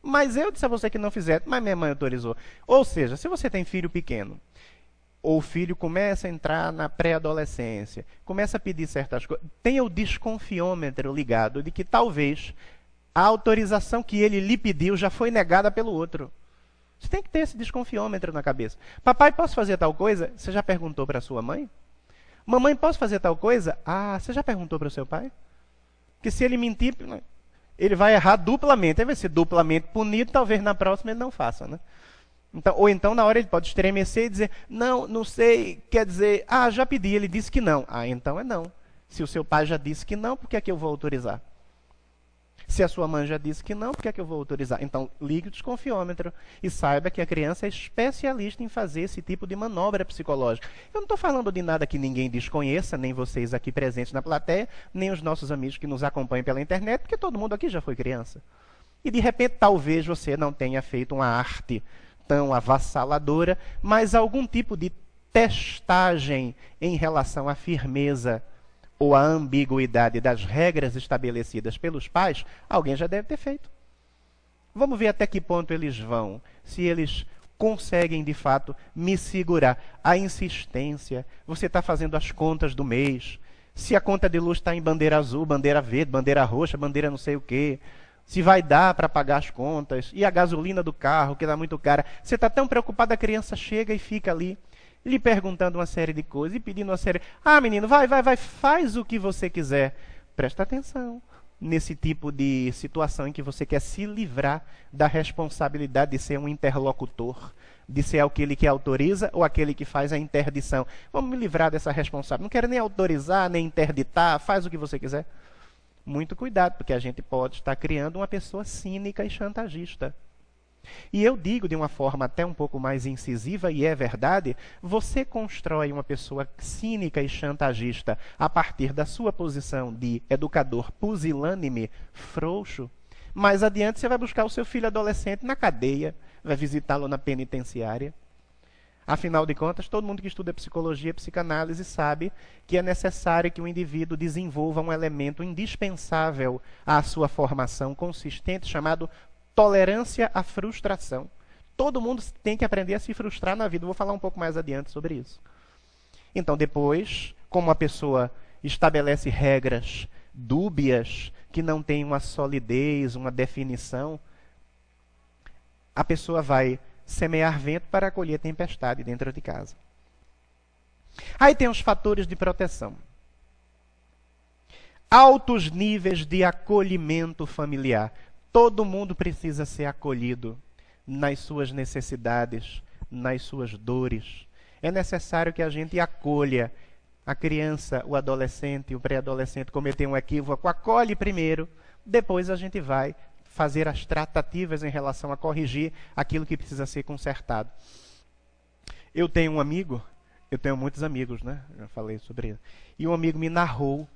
Mas eu disse a você que não fizer, mas minha mãe autorizou. Ou seja, se você tem filho pequeno, ou o filho começa a entrar na pré-adolescência, começa a pedir certas coisas, tenha o desconfiômetro ligado de que talvez a autorização que ele lhe pediu já foi negada pelo outro. Você tem que ter esse desconfiômetro na cabeça. Papai, posso fazer tal coisa? Você já perguntou para sua mãe? Mamãe, posso fazer tal coisa? Ah, você já perguntou para o seu pai? Porque se ele mentir, ele vai errar duplamente. Ele vai ser duplamente punido, talvez na próxima ele não faça, né? Então, ou então, na hora ele pode estremecer e dizer, não sei, quer dizer, já pedi, ele disse que não. Então é não. Se o seu pai já disse que não, por que é que eu vou autorizar? Se a sua mãe já disse que não, por que é que eu vou autorizar? Então, ligue o desconfiômetro e saiba que a criança é especialista em fazer esse tipo de manobra psicológica. Eu não estou falando de nada que ninguém desconheça, nem vocês aqui presentes na plateia, nem os nossos amigos que nos acompanham pela internet, porque todo mundo aqui já foi criança. E, de repente, talvez você não tenha feito uma arte tão avassaladora, mas algum tipo de testagem em relação à firmeza ou à ambiguidade das regras estabelecidas pelos pais, alguém já deve ter feito. Vamos ver até que ponto eles vão, se eles conseguem, de fato, me segurar. A insistência, você está fazendo as contas do mês, se a conta de luz está em bandeira azul, bandeira verde, bandeira roxa, bandeira não sei o quê, se vai dar para pagar as contas, e a gasolina do carro, que está muito cara. Você está tão preocupado, a criança chega e fica ali, lhe perguntando uma série de coisas e pedindo uma série... Ah, menino, vai, faz o que você quiser. Presta atenção nesse tipo de situação em que você quer se livrar da responsabilidade de ser um interlocutor, de ser aquele que autoriza ou aquele que faz a interdição. Vamos me livrar dessa responsabilidade. Não quero nem autorizar, nem interditar, faz o que você quiser. Muito cuidado, porque a gente pode estar criando uma pessoa cínica e chantagista. E eu digo de uma forma até um pouco mais incisiva, e é verdade, você constrói uma pessoa cínica e chantagista a partir da sua posição de educador pusilânime, frouxo. Mais adiante você vai buscar o seu filho adolescente na cadeia, vai visitá-lo na penitenciária. Afinal de contas, todo mundo que estuda psicologia e psicanálise sabe que é necessário que o indivíduo desenvolva um elemento indispensável à sua formação consistente, chamado tolerância à frustração. Todo mundo tem que aprender a se frustrar na vida. Vou falar um pouco mais adiante sobre isso. Então, depois, como a pessoa estabelece regras dúbias, que não têm uma solidez, uma definição, a pessoa vai semear vento para colher tempestade dentro de casa. Aí tem os fatores de proteção. Altos níveis de acolhimento familiar. Todo mundo precisa ser acolhido nas suas necessidades, nas suas dores. É necessário que a gente acolha a criança, o adolescente, o pré-adolescente cometer um equívoco, acolhe primeiro, depois a gente vai fazer as tratativas em relação a corrigir aquilo que precisa ser consertado. Eu tenho um amigo, eu tenho muitos amigos, né? Já falei sobre isso. E um amigo me narrou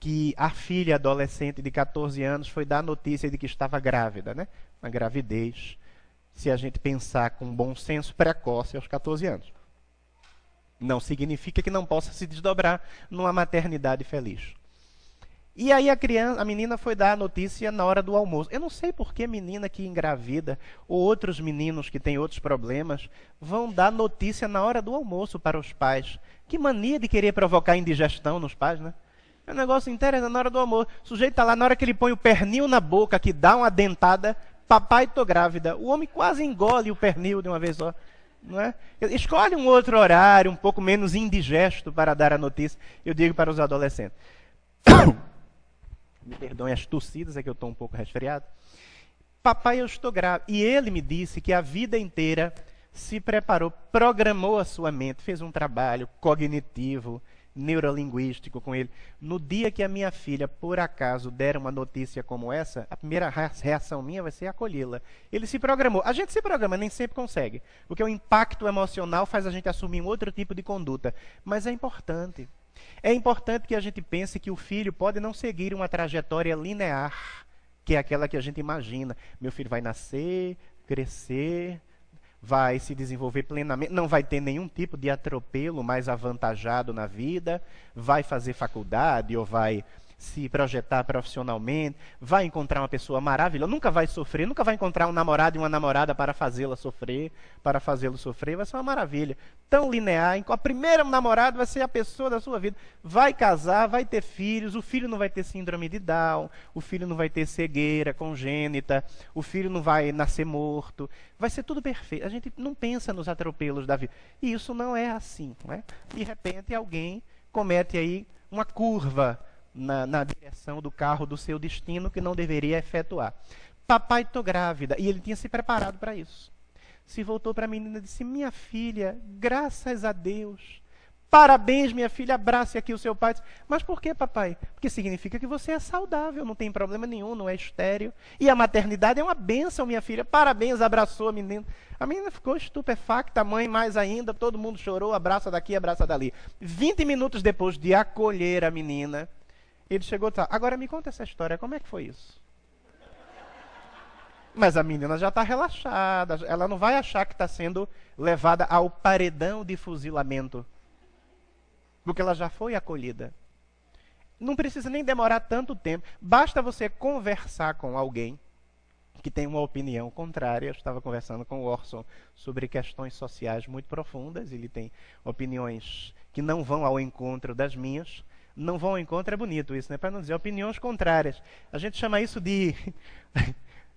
que a filha adolescente de 14 anos foi dar a notícia de que estava grávida, né? Uma gravidez, se a gente pensar com bom senso, precoce aos 14 anos. Não significa que não possa se desdobrar numa maternidade feliz. E aí a menina foi dar a notícia na hora do almoço. Eu não sei por que menina que engravida, ou outros meninos que têm outros problemas, vão dar notícia na hora do almoço para os pais. Que mania de querer provocar indigestão nos pais, né? É um negócio interessante, na hora do almoço. O sujeito está lá, na hora que ele põe o pernil na boca, que dá uma dentada, papai, tô grávida. O homem quase engole o pernil de uma vez só. Não é? Escolhe um outro horário, um pouco menos indigesto para dar a notícia. Eu digo para os adolescentes. Me perdoem as tossidas, é que eu estou um pouco resfriado. Papai, eu estou grávida. E ele me disse que a vida inteira se preparou, programou a sua mente, fez um trabalho cognitivo, neurolinguístico com ele. No dia que a minha filha, por acaso, der uma notícia como essa, a primeira reação minha vai ser acolhê-la. Ele se programou. A gente se programa, nem sempre consegue. Porque o impacto emocional faz a gente assumir um outro tipo de conduta. Mas é importante. É importante que a gente pense que o filho pode não seguir uma trajetória linear, que é aquela que a gente imagina. Meu filho vai nascer, crescer, vai se desenvolver plenamente, não vai ter nenhum tipo de atropelo mais avantajado na vida, vai fazer faculdade ou vai se projetar profissionalmente, vai encontrar uma pessoa maravilhosa, nunca vai sofrer, nunca vai encontrar um namorado e uma namorada para fazê-la sofrer, para fazê-lo sofrer, vai ser uma maravilha. Tão linear, a primeira namorada vai ser a pessoa da sua vida, vai casar, vai ter filhos, o filho não vai ter síndrome de Down, o filho não vai ter cegueira congênita, o filho não vai nascer morto, vai ser tudo perfeito. A gente não pensa nos atropelos da vida. E isso não é assim, não é? De repente alguém comete aí uma curva na direção do carro do seu destino que não deveria efetuar. Papai, estou grávida. E ele tinha se preparado para isso. Se voltou para a menina e disse, minha filha, graças a Deus, Parabéns, minha filha, abrace aqui o seu pai. Mas por que, papai? Porque significa que você é saudável, não tem problema nenhum, não é estéril. E a maternidade é uma bênção, minha filha. Parabéns, abraçou a menina. A menina ficou estupefacta, a mãe mais ainda, todo mundo chorou, abraça daqui, abraça dali. 20 minutos depois de acolher a menina, ele chegou e disse, agora me conta essa história, como é que foi isso? Mas a menina já está relaxada, ela não vai achar que está sendo levada ao paredão de fuzilamento. Porque ela já foi acolhida. Não precisa nem demorar tanto tempo. Basta você conversar com alguém que tem uma opinião contrária. Eu estava conversando com o Orson sobre questões sociais muito profundas. Ele tem opiniões que não vão ao encontro das minhas. Não vão ao encontro, é bonito isso, né? Para não dizer opiniões contrárias. A gente chama isso de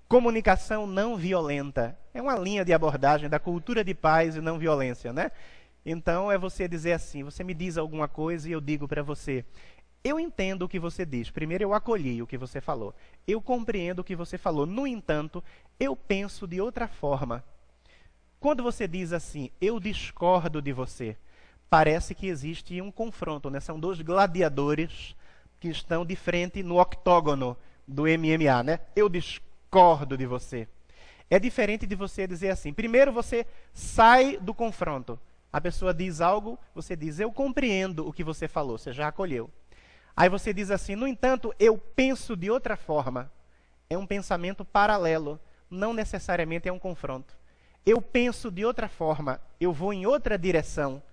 comunicação não violenta. É uma linha de abordagem da cultura de paz e não violência, né? Então é você dizer assim, você me diz alguma coisa e eu digo para você, eu entendo o que você diz. Primeiro eu acolhi o que você falou. Eu compreendo o que você falou. No entanto, eu penso de outra forma. Quando você diz assim, eu discordo de você, parece que existe um confronto, né? São dois gladiadores que estão de frente no octógono do MMA, né? Eu discordo de você. É diferente de você dizer assim, primeiro você sai do confronto. A pessoa diz algo, você diz, eu compreendo o que você falou, você já acolheu. Aí você diz assim, no entanto, eu penso de outra forma. É um pensamento paralelo, não necessariamente é um confronto. Eu penso de outra forma, eu vou em outra direção,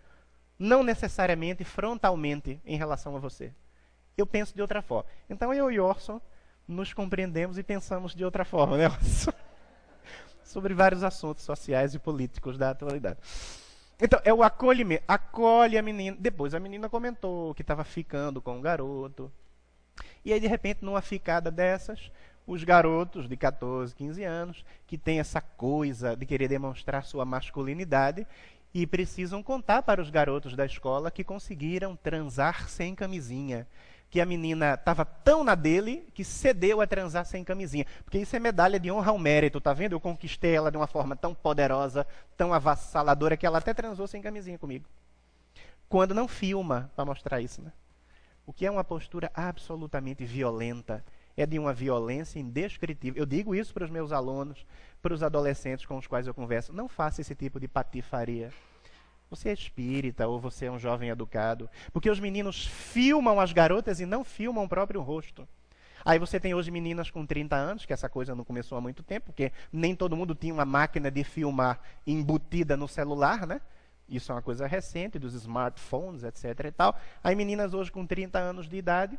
não necessariamente frontalmente em relação a você. Eu penso de outra forma. Então eu e Orson nos compreendemos e pensamos de outra forma, né, Orson? Sobre vários assuntos sociais e políticos da atualidade. Então, é o acolhimento. Acolhe a menina. Depois a menina comentou que estava ficando com o garoto. E aí, de repente, numa ficada dessas, os garotos de 14, 15 anos, que têm essa coisa de querer demonstrar sua masculinidade, e precisam contar para os garotos da escola que conseguiram transar sem camisinha. Que a menina estava tão na dele que cedeu a transar sem camisinha. Porque isso é medalha de honra ao mérito, tá vendo? Eu conquistei ela de uma forma tão poderosa, tão avassaladora, que ela até transou sem camisinha comigo. Quando não filma para mostrar isso, né? O que é uma postura absolutamente violenta. É de uma violência indescritível. Eu digo isso para os meus alunos, para os adolescentes com os quais eu converso. Não faça esse tipo de patifaria. Você é espírita ou você é um jovem educado. Porque os meninos filmam as garotas e não filmam o próprio rosto. Aí você tem hoje meninas com 30 anos, que essa coisa não começou há muito tempo, porque nem todo mundo tinha uma máquina de filmar embutida no celular, né? Isso é uma coisa recente, dos smartphones, etc. e tal. Aí meninas hoje com 30 anos de idade,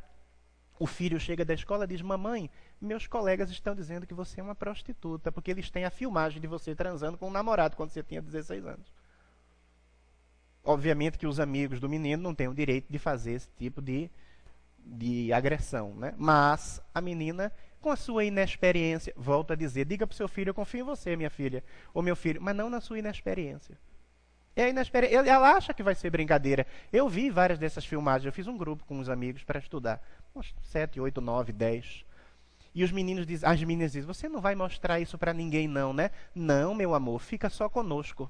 o filho chega da escola e diz, mamãe, meus colegas estão dizendo que você é uma prostituta, porque eles têm a filmagem de você transando com um namorado quando você tinha 16 anos. Obviamente que os amigos do menino não têm o direito de fazer esse tipo de agressão, né? Mas a menina, com a sua inexperiência, volta a dizer, diga para o seu filho, eu confio em você, minha filha, ou meu filho, mas não na sua inexperiência. Ela acha que vai ser brincadeira. Eu vi várias dessas filmagens, eu fiz um grupo com os amigos para estudar, uns 7, 8, 9, 10. E os meninos dizem, as meninas dizem, você não vai mostrar isso para ninguém não, né? Não, meu amor, fica só conosco.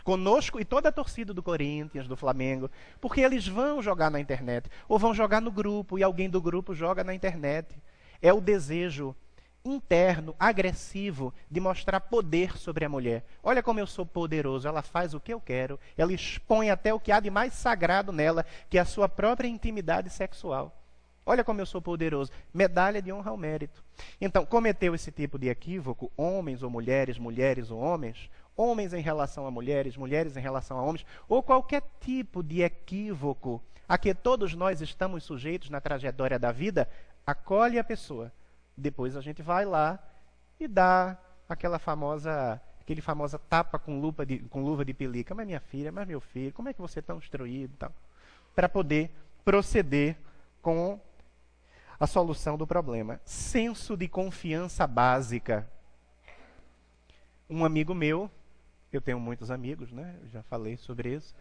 Conosco e toda a torcida do Corinthians, do Flamengo, porque eles vão jogar na internet, ou vão jogar no grupo, e alguém do grupo joga na internet. É o desejo interno, agressivo, de mostrar poder sobre a mulher. Olha como eu sou poderoso, ela faz o que eu quero, ela expõe até o que há de mais sagrado nela, que é a sua própria intimidade sexual. Olha como eu sou poderoso. Medalha de honra ao mérito. Então, cometeu esse tipo de equívoco, homens ou mulheres, mulheres ou homens, homens em relação a mulheres, mulheres em relação a homens, ou qualquer tipo de equívoco a que todos nós estamos sujeitos na trajetória da vida, acolhe a pessoa. Depois a gente vai lá e dá aquele famosa tapa com luva de pelica. Mas minha filha, mas meu filho, como é que você é tão instruído? Para poder proceder com a solução do problema. Senso de confiança básica. Um amigo meu, eu tenho muitos amigos, né? Eu já falei sobre isso.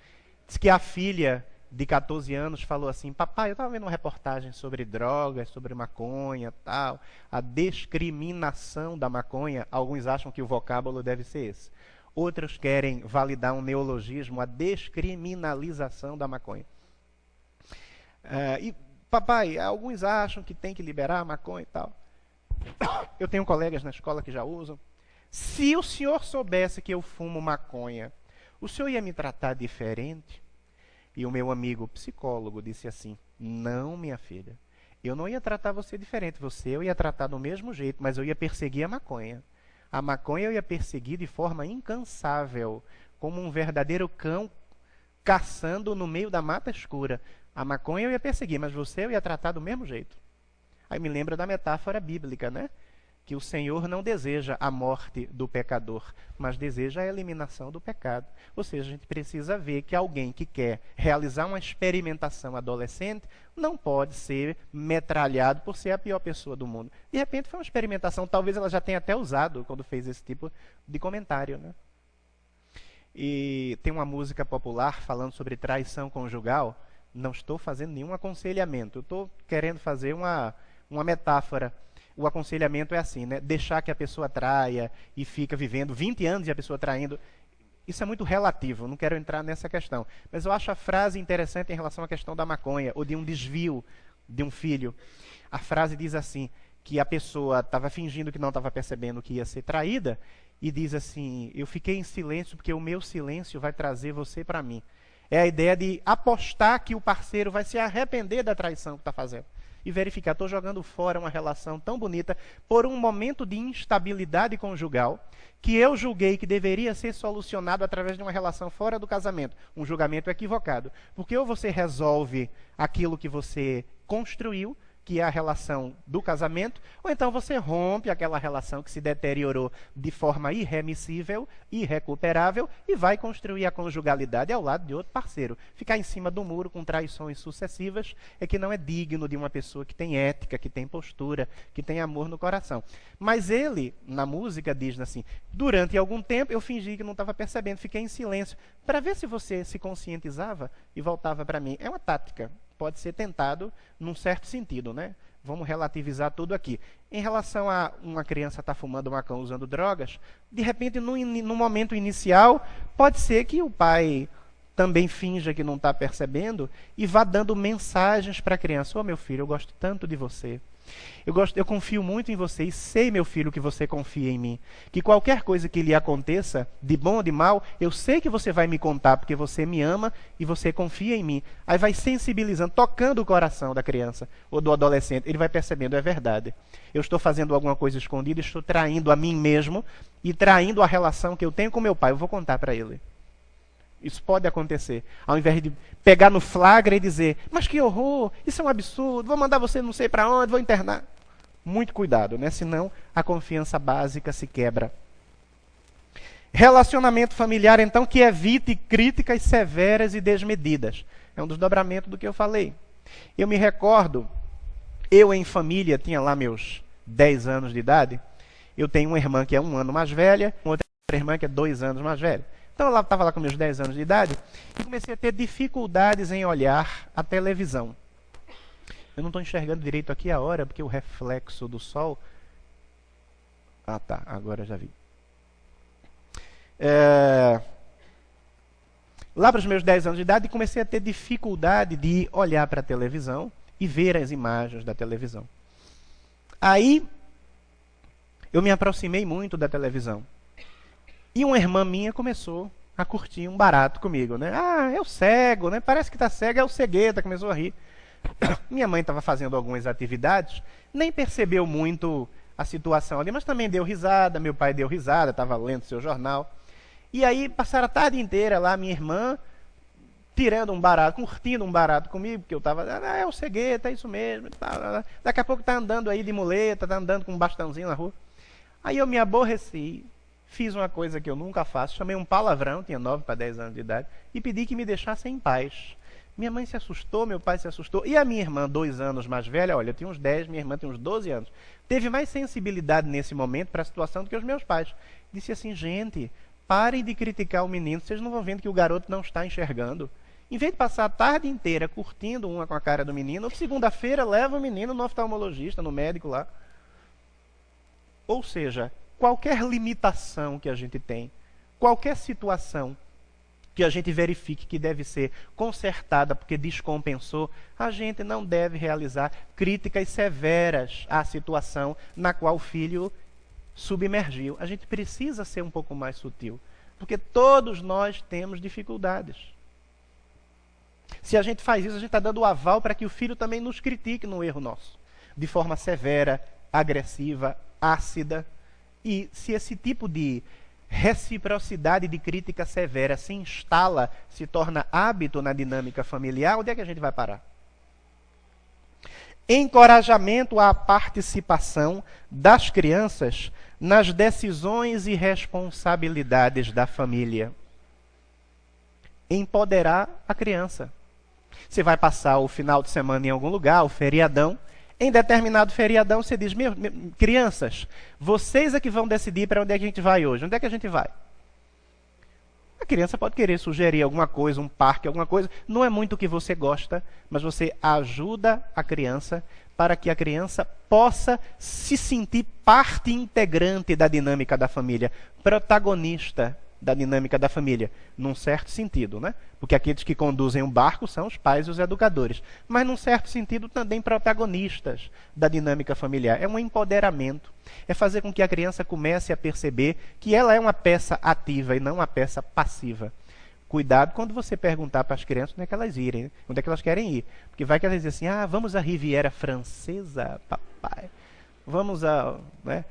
Diz que a filha de 14 anos falou assim, papai, eu estava vendo uma reportagem sobre drogas, sobre maconha, tal, a discriminação da maconha, alguns acham que o vocábulo deve ser esse. Outros querem validar um neologismo, a descriminalização da maconha. E, papai, alguns acham que tem que liberar a maconha e tal. Eu tenho colegas na escola que já usam. Se o senhor soubesse que eu fumo maconha, o senhor ia me tratar diferente? E o meu amigo psicólogo disse assim: não, minha filha, eu não ia tratar você diferente. Eu ia tratar do mesmo jeito, mas eu ia perseguir a maconha. A maconha eu ia perseguir de forma incansável, como um verdadeiro cão caçando no meio da mata escura. A maconha eu ia perseguir, mas você eu ia tratar do mesmo jeito. Aí me lembra da metáfora bíblica, né? Que o Senhor não deseja a morte do pecador, mas deseja a eliminação do pecado. Ou seja, a gente precisa ver que alguém que quer realizar uma experimentação adolescente não pode ser metralhado por ser a pior pessoa do mundo. De repente foi uma experimentação, talvez ela já tenha até usado quando fez esse tipo de comentário, né? E tem uma música popular falando sobre traição conjugal. Não estou fazendo nenhum aconselhamento, eu estou querendo fazer uma metáfora. O aconselhamento é assim, né? Deixar que a pessoa traia e fica vivendo 20 anos e a pessoa traindo. Isso é muito relativo, não quero entrar nessa questão. Mas eu acho a frase interessante em relação à questão da maconha, ou de um desvio de um filho. A frase diz assim, que a pessoa estava fingindo que não estava percebendo que ia ser traída, e diz assim: eu fiquei em silêncio porque o meu silêncio vai trazer você para mim. É a ideia de apostar que o parceiro vai se arrepender da traição que está fazendo. E verificar, estou jogando fora uma relação tão bonita por um momento de instabilidade conjugal que eu julguei que deveria ser solucionado através de uma relação fora do casamento. Um julgamento equivocado. Porque ou você resolve aquilo que você construiu, que é a relação do casamento, ou então você rompe aquela relação que se deteriorou de forma irremissível, irrecuperável, e vai construir a conjugalidade ao lado de outro parceiro. Ficar em cima do muro com traições sucessivas é que não é digno de uma pessoa que tem ética, que tem postura, que tem amor no coração. Mas ele, na música, diz assim: durante algum tempo eu fingi que não estava percebendo, fiquei em silêncio, para ver se você se conscientizava e voltava para mim. É uma tática. Pode ser tentado num certo sentido, né? Vamos relativizar tudo aqui. Em relação a uma criança estar fumando maconha, usando drogas, de repente, no momento inicial, pode ser que o pai também finja que não está percebendo e vá dando mensagens para a criança: ô meu filho, eu gosto tanto de você. Eu confio muito em você e sei, meu filho, que você confia em mim. Que qualquer coisa que lhe aconteça, de bom ou de mal, eu sei que você vai me contar, porque você me ama e você confia em mim. Aí vai sensibilizando, tocando o coração da criança ou do adolescente. Ele vai percebendo: é verdade. Eu estou fazendo alguma coisa escondida, estou traindo a mim mesmo e traindo a relação que eu tenho com meu pai. Eu vou contar para ele. Isso pode acontecer. Ao invés de pegar no flagra e dizer: mas que horror, isso é um absurdo, vou mandar você não sei para onde, vou internar. Muito cuidado, né? Senão a confiança básica se quebra. Relacionamento familiar, então, que evite críticas severas e desmedidas. É um desdobramento do que eu falei. Eu me recordo, eu em família, tinha lá meus 10 anos de idade. Eu tenho uma irmã que é 1 ano mais velha, outra irmã que é 2 anos mais velha. Então eu estava lá com meus 10 anos de idade e comecei a ter dificuldades em olhar a televisão. Eu não estou enxergando direito aqui a hora, porque o reflexo do sol... Ah tá, agora já vi. Lá para os meus 10 anos de idade comecei a ter dificuldade de olhar para a televisão e ver as imagens da televisão. Aí eu me aproximei muito da televisão. E uma irmã minha começou a curtir um barato comigo, né? Ah, é o cego, né? Parece que tá cego, é o cegueta, começou a rir. Minha mãe estava fazendo algumas atividades, nem percebeu muito a situação ali, mas também deu risada, meu pai deu risada, estava lendo seu jornal. E aí passaram a tarde inteira lá, minha irmã, tirando um barato, curtindo um barato comigo, porque eu estava, é o cegueta, é isso mesmo. Tá. Daqui a pouco está andando aí de muleta, está andando com um bastãozinho na rua. Aí eu me aborreci. Fiz uma coisa que eu nunca faço, chamei um palavrão, tinha 9 para 10 anos de idade, e pedi que me deixassem em paz. Minha mãe se assustou, meu pai se assustou, e a minha irmã, 2 anos mais velha, olha, eu tinha uns 10, minha irmã tinha uns 12 anos, teve mais sensibilidade nesse momento para a situação do que os meus pais. Disse assim: gente, parem de criticar o menino, vocês não vão vendo que o garoto não está enxergando. Em vez de passar a tarde inteira curtindo uma com a cara do menino, segunda-feira leva o menino no oftalmologista, no médico lá. Ou seja, qualquer limitação que a gente tem Qualquer situação que a gente verifique que deve ser consertada porque descompensou, a gente não deve realizar críticas severas à situação na qual o filho submergiu. A gente precisa ser um pouco mais sutil, porque todos nós temos dificuldades. Se a gente faz isso, a gente está dando o aval para que o filho também nos critique no erro nosso, de forma severa, agressiva, ácida. E se esse tipo de reciprocidade de crítica severa se instala, se torna hábito na dinâmica familiar, onde é que a gente vai parar? Encorajamento à participação das crianças nas decisões e responsabilidades da família. Empoderar a criança. Você vai passar o final de semana em algum lugar, o feriadão. Em determinado feriadão, você diz, crianças, vocês é que vão decidir para onde é que a gente vai hoje. Onde é que a gente vai? A criança pode querer sugerir alguma coisa, um parque, alguma coisa. Não é muito o que você gosta, mas você ajuda a criança para que a criança possa se sentir parte integrante da dinâmica da família, protagonista da dinâmica da família, num certo sentido, né? Porque aqueles que conduzem um barco são os pais e os educadores, mas num certo sentido também protagonistas da dinâmica familiar. É um empoderamento, é fazer com que a criança comece a perceber que ela é uma peça ativa e não uma peça passiva. Cuidado quando você perguntar para as crianças onde é que elas irem, onde é que elas querem ir, porque vai que elas dizem assim, vamos à Riviera Francesa, papai, vamos a... né?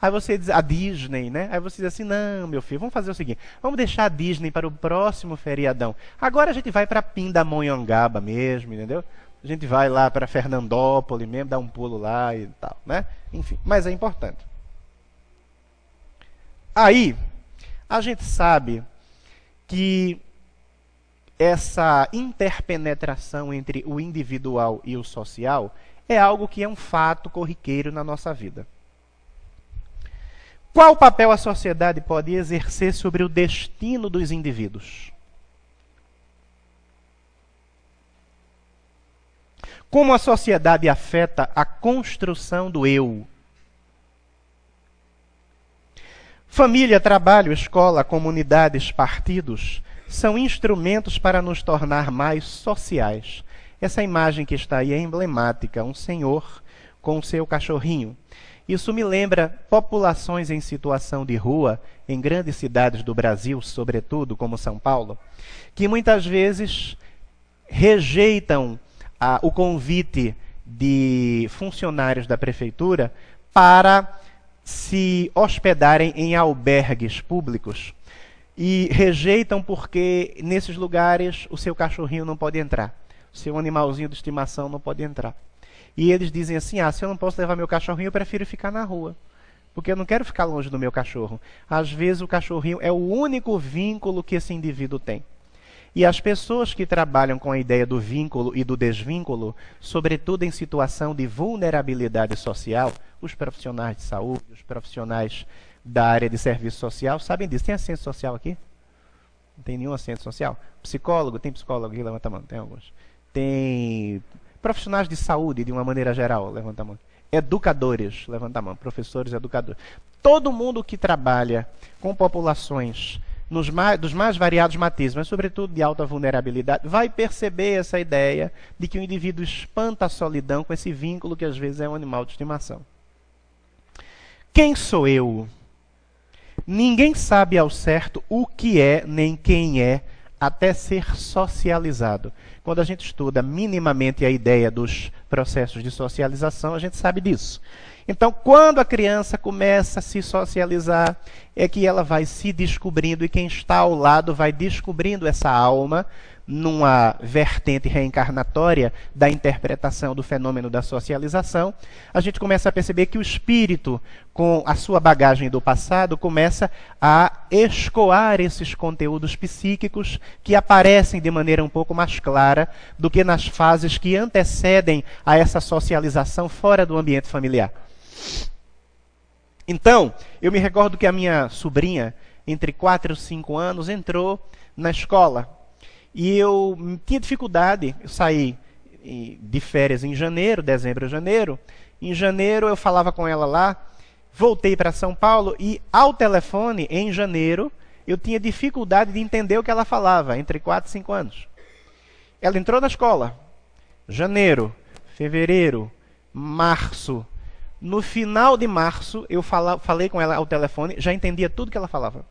Aí você diz, a Disney, né? Aí você diz assim, não, meu filho, vamos fazer o seguinte, vamos deixar a Disney para o próximo feriadão. Agora a gente vai para Pindamonhangaba mesmo, entendeu? A gente vai lá para Fernandópolis mesmo, dá um pulo lá e tal, né? Enfim, mas é importante. Aí, a gente sabe que essa interpenetração entre o individual e o social é algo que é um fato corriqueiro na nossa vida. Qual papel a sociedade pode exercer sobre o destino dos indivíduos? Como a sociedade afeta a construção do eu? Família, trabalho, escola, comunidades, partidos são instrumentos para nos tornar mais sociais. Essa imagem que está aí é emblemática, um senhor com o seu cachorrinho. Isso me lembra populações em situação de rua, em grandes cidades do Brasil, sobretudo, como São Paulo, que muitas vezes rejeitam o convite de funcionários da prefeitura para se hospedarem em albergues públicos. E rejeitam porque nesses lugares o seu cachorrinho não pode entrar, o seu animalzinho de estimação não pode entrar. E eles dizem assim, se eu não posso levar meu cachorrinho, eu prefiro ficar na rua. Porque eu não quero ficar longe do meu cachorro. Às vezes o cachorrinho é o único vínculo que esse indivíduo tem. E as pessoas que trabalham com a ideia do vínculo e do desvínculo, sobretudo em situação de vulnerabilidade social, os profissionais de saúde, os profissionais da área de serviço social, sabem disso. Tem assistente social aqui? Não tem nenhum assistente social? Psicólogo? Tem psicólogo aqui? Levanta a mão. Tem alguns. Tem... profissionais de saúde, de uma maneira geral, levanta a mão. Educadores, levanta a mão. Professores, educadores. Todo mundo que trabalha com populações dos mais variados matizes, mas sobretudo de alta vulnerabilidade, vai perceber essa ideia de que o indivíduo espanta a solidão com esse vínculo que às vezes é um animal de estimação. Quem sou eu? Ninguém sabe ao certo o que é nem quem é até ser socializado. Quando a gente estuda minimamente a ideia dos processos de socialização, a gente sabe disso. Então, quando a criança começa a se socializar, é que ela vai se descobrindo e quem está ao lado vai descobrindo essa alma numa vertente reencarnatória da interpretação do fenômeno da socialização. A gente começa a perceber que o espírito, com a sua bagagem do passado, começa a escoar esses conteúdos psíquicos que aparecem de maneira um pouco mais clara do que nas fases que antecedem a essa socialização fora do ambiente familiar. Então, eu me recordo que a minha sobrinha, entre 4 e 5 anos, entrou na escola. E eu tinha dificuldade, eu saí de férias em janeiro, dezembro, janeiro. Em janeiro eu falava com ela lá, voltei para São Paulo e ao telefone, em janeiro, eu tinha dificuldade de entender o que ela falava, entre 4 e 5 anos. Ela entrou na escola, janeiro, fevereiro, março. No final de março, eu falei com ela ao telefone, já entendia tudo que ela falava.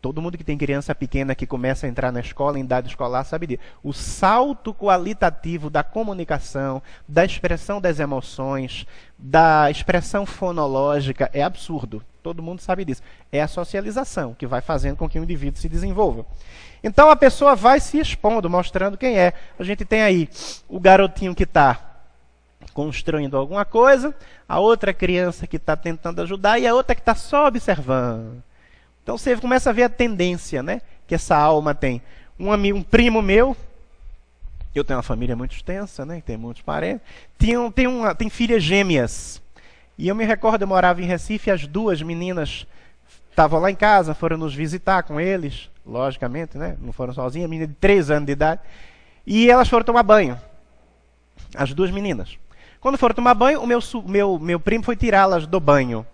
Todo mundo que tem criança pequena que começa a entrar na escola, em idade escolar, sabe disso. O salto qualitativo da comunicação, da expressão das emoções, da expressão fonológica é absurdo. Todo mundo sabe disso. É a socialização que vai fazendo com que o indivíduo se desenvolva. Então a pessoa vai se expondo, mostrando quem é. A gente tem aí o garotinho que está construindo alguma coisa, a outra criança que está tentando ajudar e a outra que está só observando. Então você começa a ver a tendência, né, que essa alma tem. Um primo meu, eu tenho uma família muito extensa, né, tem muitos parentes, tem filhas gêmeas. E eu me recordo, eu morava em Recife, as duas meninas estavam lá em casa, foram nos visitar com eles, logicamente, né, não foram sozinhas, menina de 3 anos de idade, e elas foram tomar banho, as duas meninas. Quando foram tomar banho, o meu primo foi tirá-las do banho.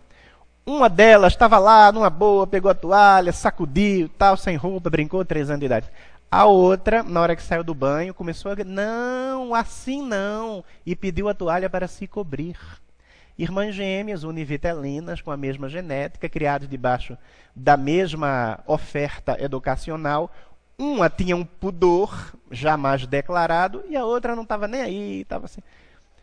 Uma delas estava lá, numa boa, pegou a toalha, sacudiu, tal, sem roupa, brincou, 3 anos de idade. A outra, na hora que saiu do banho, começou a dizer, não, assim não, e pediu a toalha para se cobrir. Irmãs gêmeas, univitelinas, com a mesma genética, criadas debaixo da mesma oferta educacional. Uma tinha um pudor jamais declarado, e a outra não estava nem aí, estava assim...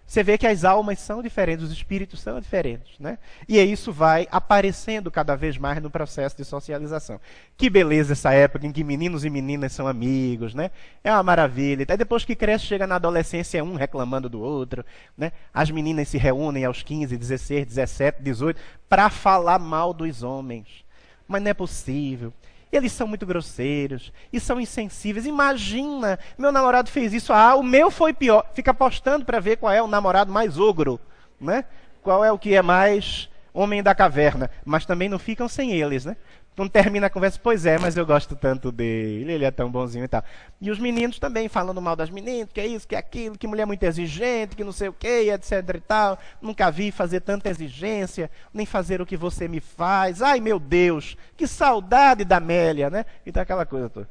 Você vê que as almas são diferentes, os espíritos são diferentes, né? E isso vai aparecendo cada vez mais no processo de socialização. Que beleza essa época em que meninos e meninas são amigos, né? É uma maravilha. Até depois que cresce, chega na adolescência, um reclamando do outro, né? As meninas se reúnem aos 15, 16, 17, 18 para falar mal dos homens. Mas não é possível. Eles são muito grosseiros e são insensíveis. Imagina, meu namorado fez isso. Ah, o meu foi pior. Fica apostando para ver qual é o namorado mais ogro, né? Qual é o que é mais homem da caverna. Mas também não ficam sem eles, né? Então termina a conversa, pois é, mas eu gosto tanto dele, ele é tão bonzinho e tal. E os meninos também falando mal das meninas, que é isso, que é aquilo, que mulher muito exigente, que não sei o que, etc e tal. Nunca vi fazer tanta exigência, nem fazer o que você me faz. Ai, meu Deus, que saudade da Amélia, né? Então aquela coisa toda.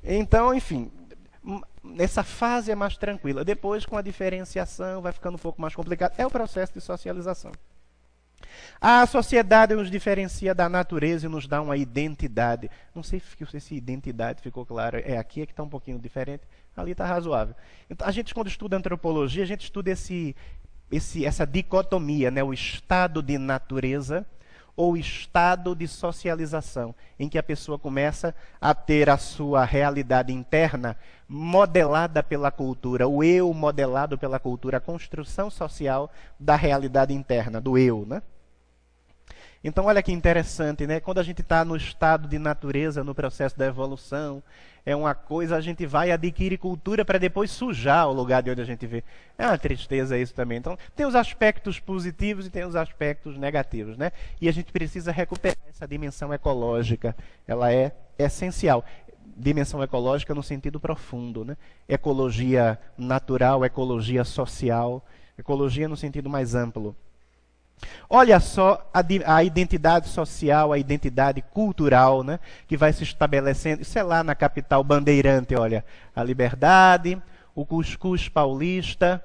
Então, enfim, nessa fase é mais tranquila. Depois, com a diferenciação, vai ficando um pouco mais complicado. É o processo de socialização. A sociedade nos diferencia da natureza e nos dá uma identidade. Não sei se identidade ficou claro. Aqui é que está um pouquinho diferente, ali está razoável. Então, a gente, quando estuda antropologia, a gente estuda essa dicotomia, né? O estado de natureza ou o estado de socialização, em que a pessoa começa a ter a sua realidade interna modelada pela cultura, o eu modelado pela cultura, a construção social da realidade interna, do eu, né? Então, olha que interessante, né? Quando a gente está no estado de natureza, no processo da evolução, é uma coisa, a gente vai adquirir cultura para depois sujar o lugar de onde a gente vê. É uma tristeza isso também. Então, tem os aspectos positivos e tem os aspectos negativos, né? E a gente precisa recuperar essa dimensão ecológica. Ela é essencial. Dimensão ecológica no sentido profundo, né? Ecologia natural, ecologia social, ecologia no sentido mais amplo. Olha só a identidade social, a identidade cultural, né, que vai se estabelecendo. Isso é lá na capital bandeirante, olha. A Liberdade, o cuscuz paulista,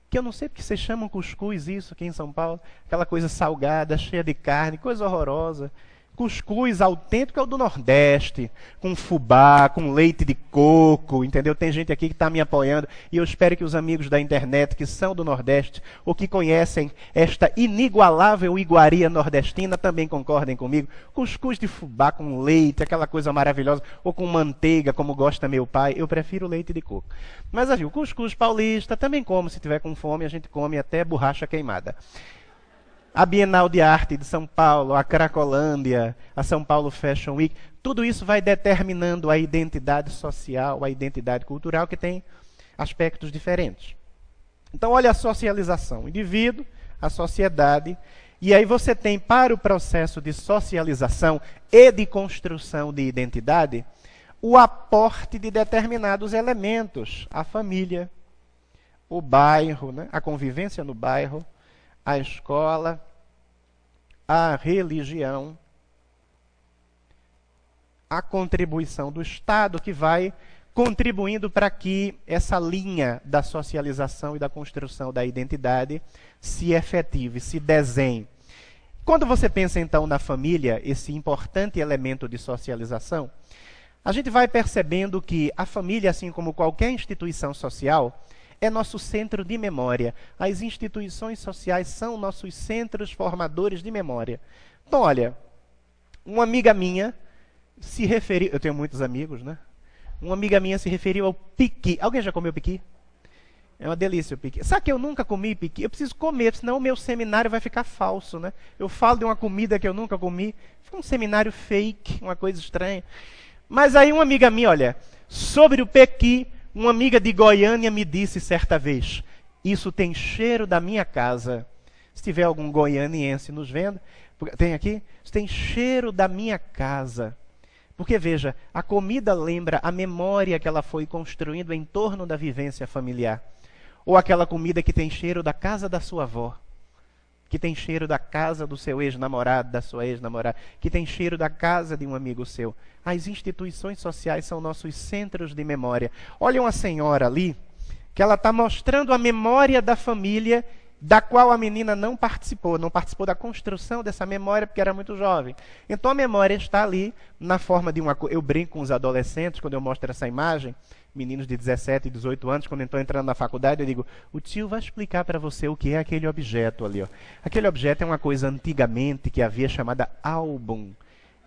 que eu não sei porque vocês chamam cuscuz isso aqui em São Paulo. Aquela coisa salgada, cheia de carne, coisa horrorosa. Cuscuz autêntico é o do Nordeste, com fubá, com leite de coco, entendeu? Tem gente aqui que está me apoiando e eu espero que os amigos da internet que são do Nordeste ou que conhecem esta inigualável iguaria nordestina também concordem comigo. Cuscuz de fubá com leite, aquela coisa maravilhosa, ou com manteiga, como gosta meu pai, eu prefiro leite de coco. Mas assim, o cuscuz paulista também como, se tiver com fome, a gente come até borracha queimada. A Bienal de Arte de São Paulo, a Cracolândia, a São Paulo Fashion Week, tudo isso vai determinando a identidade social, a identidade cultural, que tem aspectos diferentes. Então, olha a socialização, o indivíduo, a sociedade, e aí você tem, para o processo de socialização e de construção de identidade, o aporte de determinados elementos, a família, o bairro, né? A convivência no bairro, a escola, a religião, a contribuição do Estado, que vai contribuindo para que essa linha da socialização e da construção da identidade se efetive, se desenhe. Quando você pensa, então, na família, esse importante elemento de socialização, a gente vai percebendo que a família, assim como qualquer instituição social, é nosso centro de memória. As instituições sociais são nossos centros formadores de memória. Então, olha, uma amiga minha se referiu... Eu tenho muitos amigos, né? Uma amiga minha se referiu ao piqui. Alguém já comeu piqui? É uma delícia o piqui. Sabe que eu nunca comi piqui? Eu preciso comer, senão o meu seminário vai ficar falso, né? Eu falo de uma comida que eu nunca comi, fica um seminário fake, uma coisa estranha. Mas aí uma amiga minha, olha, sobre o pequi, uma amiga de Goiânia me disse certa vez, isso tem cheiro da minha casa. Se tiver algum goianiense nos vendo, tem aqui? Isso tem cheiro da minha casa. Porque, veja, a comida lembra a memória que ela foi construindo em torno da vivência familiar. Ou aquela comida que tem cheiro da casa da sua avó, que tem cheiro da casa do seu ex-namorado, da sua ex-namorada, que tem cheiro da casa de um amigo seu. As instituições sociais são nossos centros de memória. Olha uma senhora ali, que ela está mostrando a memória da família da qual a menina não participou da construção dessa memória porque era muito jovem. Então a memória está ali na forma de uma... Eu brinco com os adolescentes quando eu mostro essa imagem, meninos de 17 e 18 anos, quando estão entrando na faculdade, eu digo, o tio vai explicar para você o que é aquele objeto ali. Ó. Aquele objeto é uma coisa antigamente que havia chamada álbum.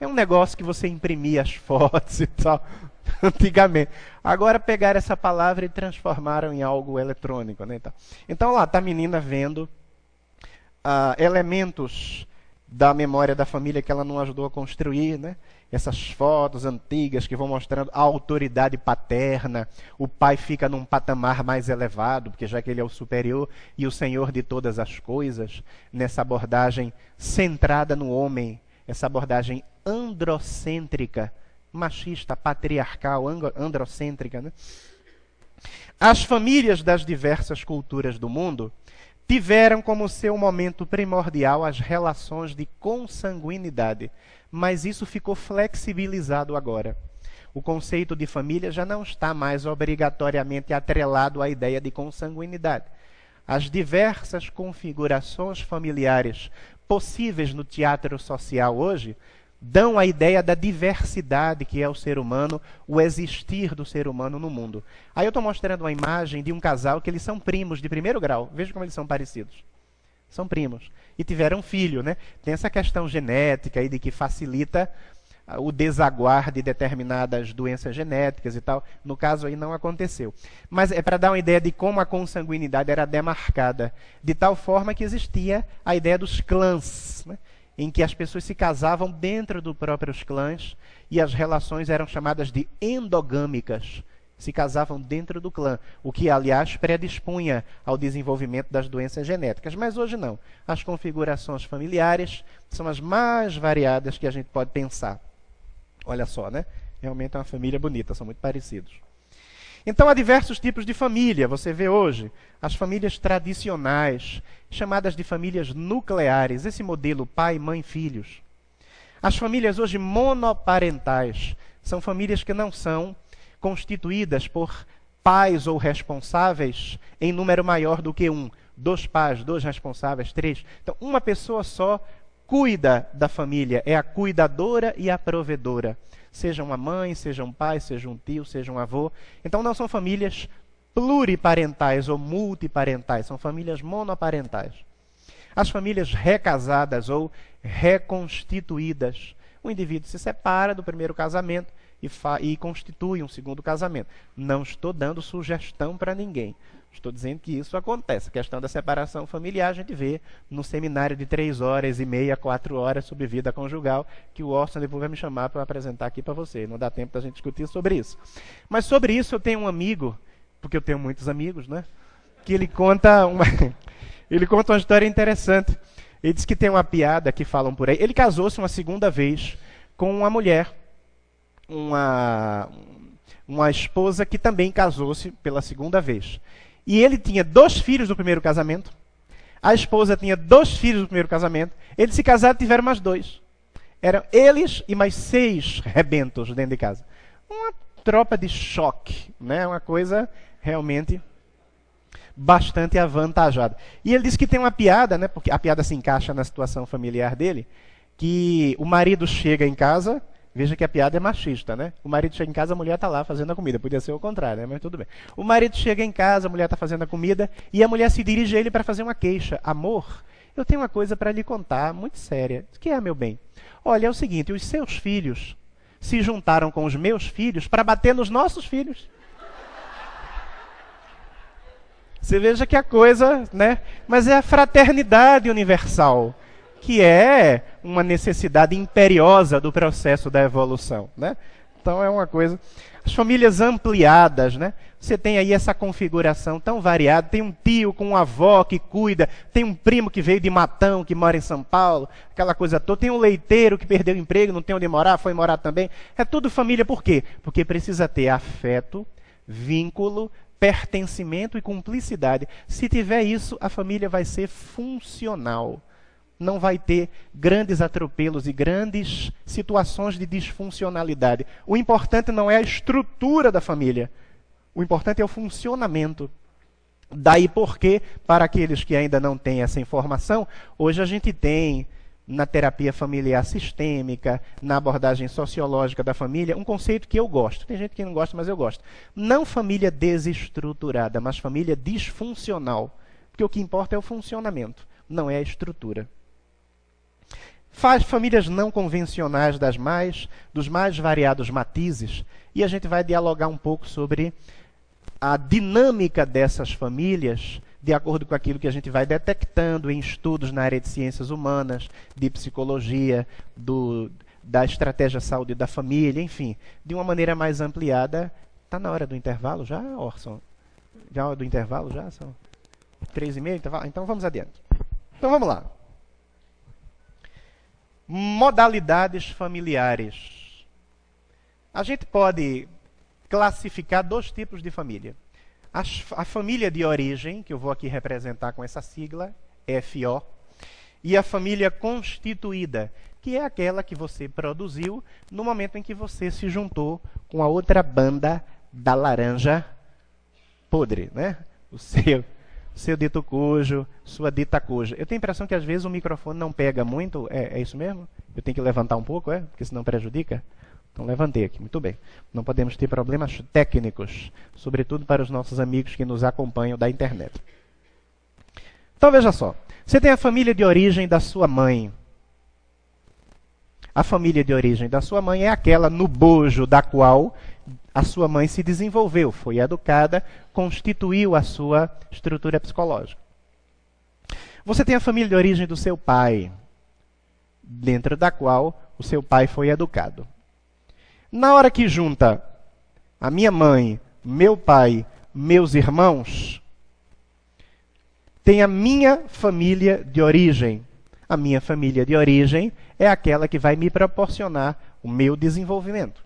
É um negócio que você imprimia as fotos e tal, antigamente. Agora pegaram essa palavra e transformaram em algo eletrônico. Né? Então lá está a menina vendo elementos da memória da família que ela não ajudou a construir, né? Essas fotos antigas que vão mostrando a autoridade paterna, o pai fica num patamar mais elevado, porque já que ele é o superior e o senhor de todas as coisas, nessa abordagem centrada no homem, essa abordagem androcêntrica, machista, patriarcal, androcêntrica, né? As famílias das diversas culturas do mundo tiveram como seu momento primordial as relações de consanguinidade, mas isso ficou flexibilizado agora. O conceito de família já não está mais obrigatoriamente atrelado à ideia de consanguinidade. As diversas configurações familiares possíveis no teatro social hoje dão a ideia da diversidade que é o ser humano, o existir do ser humano no mundo. Aí eu estou mostrando uma imagem de um casal que eles são primos de primeiro grau. Veja como eles são parecidos. São primos. E tiveram filho, né? Tem essa questão genética aí de que facilita o desaguar de determinadas doenças genéticas e tal. No caso aí não aconteceu. Mas é para dar uma ideia de como a consanguinidade era demarcada. De tal forma que existia a ideia dos clãs, né? Em que as pessoas se casavam dentro dos próprios clãs e as relações eram chamadas de endogâmicas. Se casavam dentro do clã, o que, aliás, predispunha ao desenvolvimento das doenças genéticas. Mas hoje não. As configurações familiares são as mais variadas que a gente pode pensar. Olha só, né? Realmente é uma família bonita, são muito parecidos. Então há diversos tipos de família. Você vê hoje as famílias tradicionais, chamadas de famílias nucleares, esse modelo pai, mãe, filhos. As famílias hoje monoparentais são famílias que não são constituídas por pais ou responsáveis em número maior do que um. 2 pais, 2 responsáveis, 3. Então, uma pessoa só cuida da família, é a cuidadora e a provedora. Seja uma mãe, seja um pai, seja um tio, seja um avô. Então, não são famílias pluriparentais ou multiparentais, são famílias monoparentais. As famílias recasadas ou reconstituídas. O indivíduo se separa do primeiro casamento e constitui um segundo casamento. Não estou dando sugestão para ninguém. Estou dizendo que isso acontece. A questão da separação familiar a gente vê no seminário de 3h30, 4 horas sobre vida conjugal, que o Orson depois vai me chamar para apresentar aqui para você. Não dá tempo da gente discutir sobre isso. Mas sobre isso eu tenho um amigo, porque eu tenho muitos amigos, né? Que ele conta uma história interessante. Ele diz que tem uma piada que falam por aí. Ele casou-se uma segunda vez com uma mulher, uma esposa que também casou-se pela segunda vez. E ele tinha 2 filhos do primeiro casamento, a esposa tinha 2 filhos do primeiro casamento, eles se casaram e tiveram mais 2. Eram eles e mais 6 rebentos dentro de casa. Uma tropa de choque, né? Uma coisa realmente bastante avantajada. E ele diz que tem uma piada, né? Porque a piada se encaixa na situação familiar dele, que o marido chega em casa, veja que a piada é machista, né? O marido chega em casa, a mulher está lá fazendo a comida. Podia ser o contrário, né? Mas tudo bem. O marido chega em casa, a mulher está fazendo a comida, e a mulher se dirige a ele para fazer uma queixa. Amor, eu tenho uma coisa para lhe contar, muito séria. O que é, meu bem? Olha, é o seguinte, os seus filhos se juntaram com os meus filhos para bater nos nossos filhos. Você veja que a coisa, né? Mas é a fraternidade universal, que é uma necessidade imperiosa do processo da evolução, né? Então é uma coisa... As famílias ampliadas, né? Você tem aí essa configuração tão variada. Tem um tio com uma avó que cuida, tem um primo que veio de Matão, que mora em São Paulo, aquela coisa toda. Tem um leiteiro que perdeu o emprego, não tem onde morar, foi morar também. É tudo família, por quê? Porque precisa ter afeto, vínculo, pertencimento e cumplicidade. Se tiver isso, a família vai ser funcional. Não vai ter grandes atropelos e grandes situações de disfuncionalidade. O importante não é a estrutura da família. O importante é o funcionamento. Daí porque, para aqueles que ainda não têm essa informação, hoje a gente tem, na terapia familiar sistêmica, na abordagem sociológica da família, um conceito que eu gosto. Tem gente que não gosta, mas eu gosto. Não família desestruturada, mas família disfuncional. Porque o que importa é o funcionamento, não é a estrutura. Faz famílias não convencionais dos mais variados matizes, e a gente vai dialogar um pouco sobre a dinâmica dessas famílias, de acordo com aquilo que a gente vai detectando em estudos na área de ciências humanas, de psicologia, da estratégia saúde da família, enfim, de uma maneira mais ampliada. Está na hora do intervalo já, Orson? Já é hora do intervalo já? São 3h30, intervalo? Então vamos adiante. Então vamos lá. Modalidades familiares. A gente pode classificar 2 tipos de família. A família de origem, que eu vou aqui representar com essa sigla, FO, e a família constituída, que é aquela que você produziu no momento em que você se juntou com a outra banda da laranja podre, né? O seu dito cujo, sua dita cuja. Eu tenho a impressão que às vezes o microfone não pega muito. É isso mesmo? Eu tenho que levantar um pouco, porque senão prejudica? Então levantei aqui, muito bem. Não podemos ter problemas técnicos, sobretudo para os nossos amigos que nos acompanham da internet. Então veja só, você tem a família de origem da sua mãe. A família de origem da sua mãe é aquela no bojo da qual a sua mãe se desenvolveu, foi educada, constituiu a sua estrutura psicológica. Você tem a família de origem do seu pai, dentro da qual o seu pai foi educado. Na hora que junta a minha mãe, meu pai, meus irmãos, tem a minha família de origem. A minha família de origem é aquela que vai me proporcionar o meu desenvolvimento.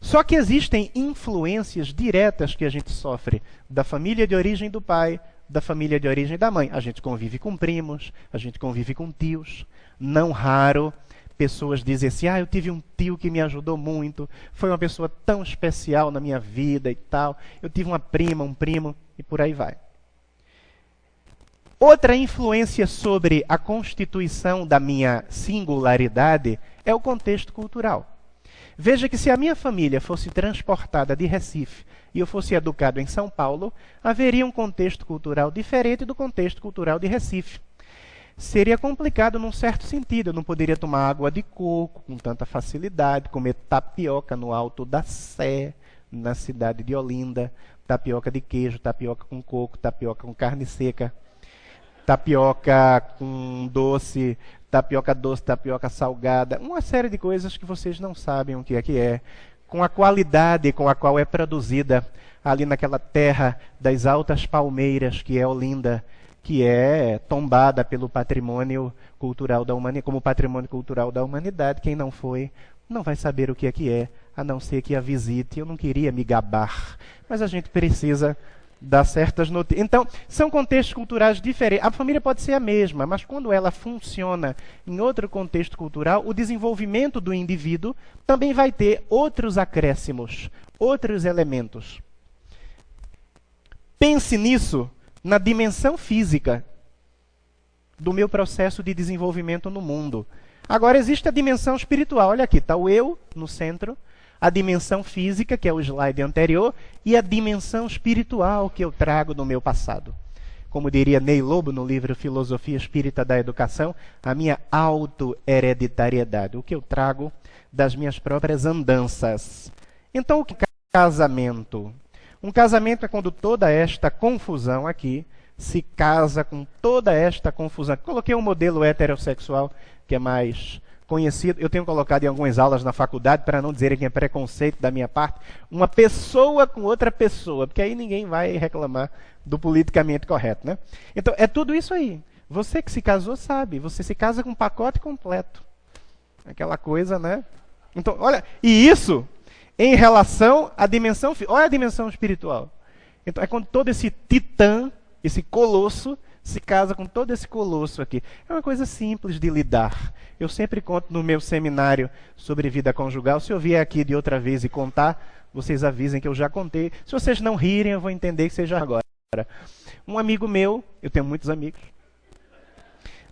Só que existem influências diretas que a gente sofre da família de origem do pai, da família de origem da mãe. A gente convive com primos, a gente convive com tios. Não raro, pessoas dizem assim, eu tive um tio que me ajudou muito, foi uma pessoa tão especial na minha vida e tal. Eu tive uma prima, um primo, e por aí vai. Outra influência sobre a constituição da minha singularidade é o contexto cultural. Veja que se a minha família fosse transportada de Recife e eu fosse educado em São Paulo, haveria um contexto cultural diferente do contexto cultural de Recife. Seria complicado num certo sentido. Eu não poderia tomar água de coco com tanta facilidade, comer tapioca no Alto da Sé, na cidade de Olinda, tapioca de queijo, tapioca com coco, tapioca com carne seca, tapioca com doce, tapioca doce, tapioca salgada, uma série de coisas que vocês não sabem o que é, com a qualidade com a qual é produzida ali naquela terra das altas palmeiras que é Olinda, que é tombada pelo patrimônio cultural da humanidade, como patrimônio cultural da humanidade. Quem não foi, não vai saber o que é, a não ser que a visite. Eu não queria me gabar, mas a gente precisa dá certas notícias. Então, são contextos culturais diferentes. A família pode ser a mesma, mas quando ela funciona em outro contexto cultural, o desenvolvimento do indivíduo também vai ter outros acréscimos, outros elementos. Pense nisso na dimensão física do meu processo de desenvolvimento no mundo. Agora existe a dimensão espiritual. Olha aqui, está o eu no centro, a dimensão física, que é o slide anterior, e a dimensão espiritual que eu trago do meu passado. Como diria Ney Lobo no livro Filosofia Espírita da Educação, a minha auto-hereditariedade, o que eu trago das minhas próprias andanças. Então, o que é casamento? Um casamento é quando toda esta confusão aqui se casa com toda esta confusão. Coloquei um modelo heterossexual que é mais conhecido. Eu tenho colocado em algumas aulas na faculdade, para não dizerem que é preconceito da minha parte, uma pessoa com outra pessoa, porque aí ninguém vai reclamar do politicamente correto, né? Então, é tudo isso aí. Você que se casou sabe, você se casa com um pacote completo. Aquela coisa, né? Então, olha, e isso em relação à dimensão, olha a dimensão espiritual. Então, é quando todo esse titã, esse colosso, se casa com todo esse colosso aqui. É uma coisa simples de lidar. Eu sempre conto no meu seminário sobre vida conjugal. Se eu vier aqui de outra vez e contar, vocês avisem que eu já contei. Se vocês não rirem, eu vou entender que seja agora. Um amigo meu, eu tenho muitos amigos,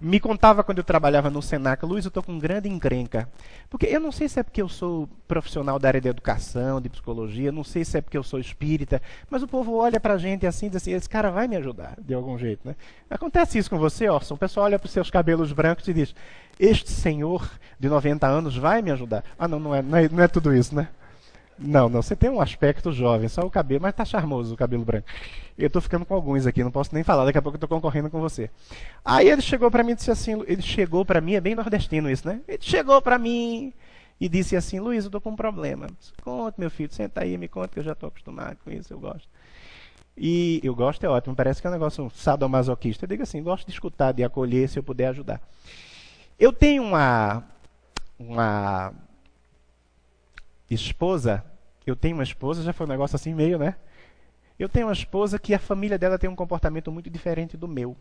me contava quando eu trabalhava no Senac: Luiz, eu estou com grande encrenca. Porque eu não sei se é porque eu sou profissional da área de educação, de psicologia, não sei se é porque eu sou espírita, mas o povo olha pra gente assim e diz assim: esse cara vai me ajudar, de algum jeito, né? Acontece isso com você, Orson. O pessoal olha para os seus cabelos brancos e diz: este senhor de 90 anos vai me ajudar. Ah, não é tudo isso, né? Não, você tem um aspecto jovem, só o cabelo, mas tá charmoso o cabelo branco. Eu tô ficando com alguns aqui, não posso nem falar, daqui a pouco eu tô concorrendo com você. Aí ele chegou pra mim e disse assim, é bem nordestino isso, né? Ele chegou pra mim e disse assim: Luiz, eu tô com um problema. Conta, meu filho, senta aí, me conta, que eu já tô acostumado com isso, eu gosto. E eu gosto, é ótimo, parece que é um negócio sadomasoquista. Eu digo assim, gosto de escutar, de acolher, se eu puder ajudar. Eu tenho uma esposa, já foi um negócio assim meio, né? Eu tenho uma esposa que a família dela tem um comportamento muito diferente do meu.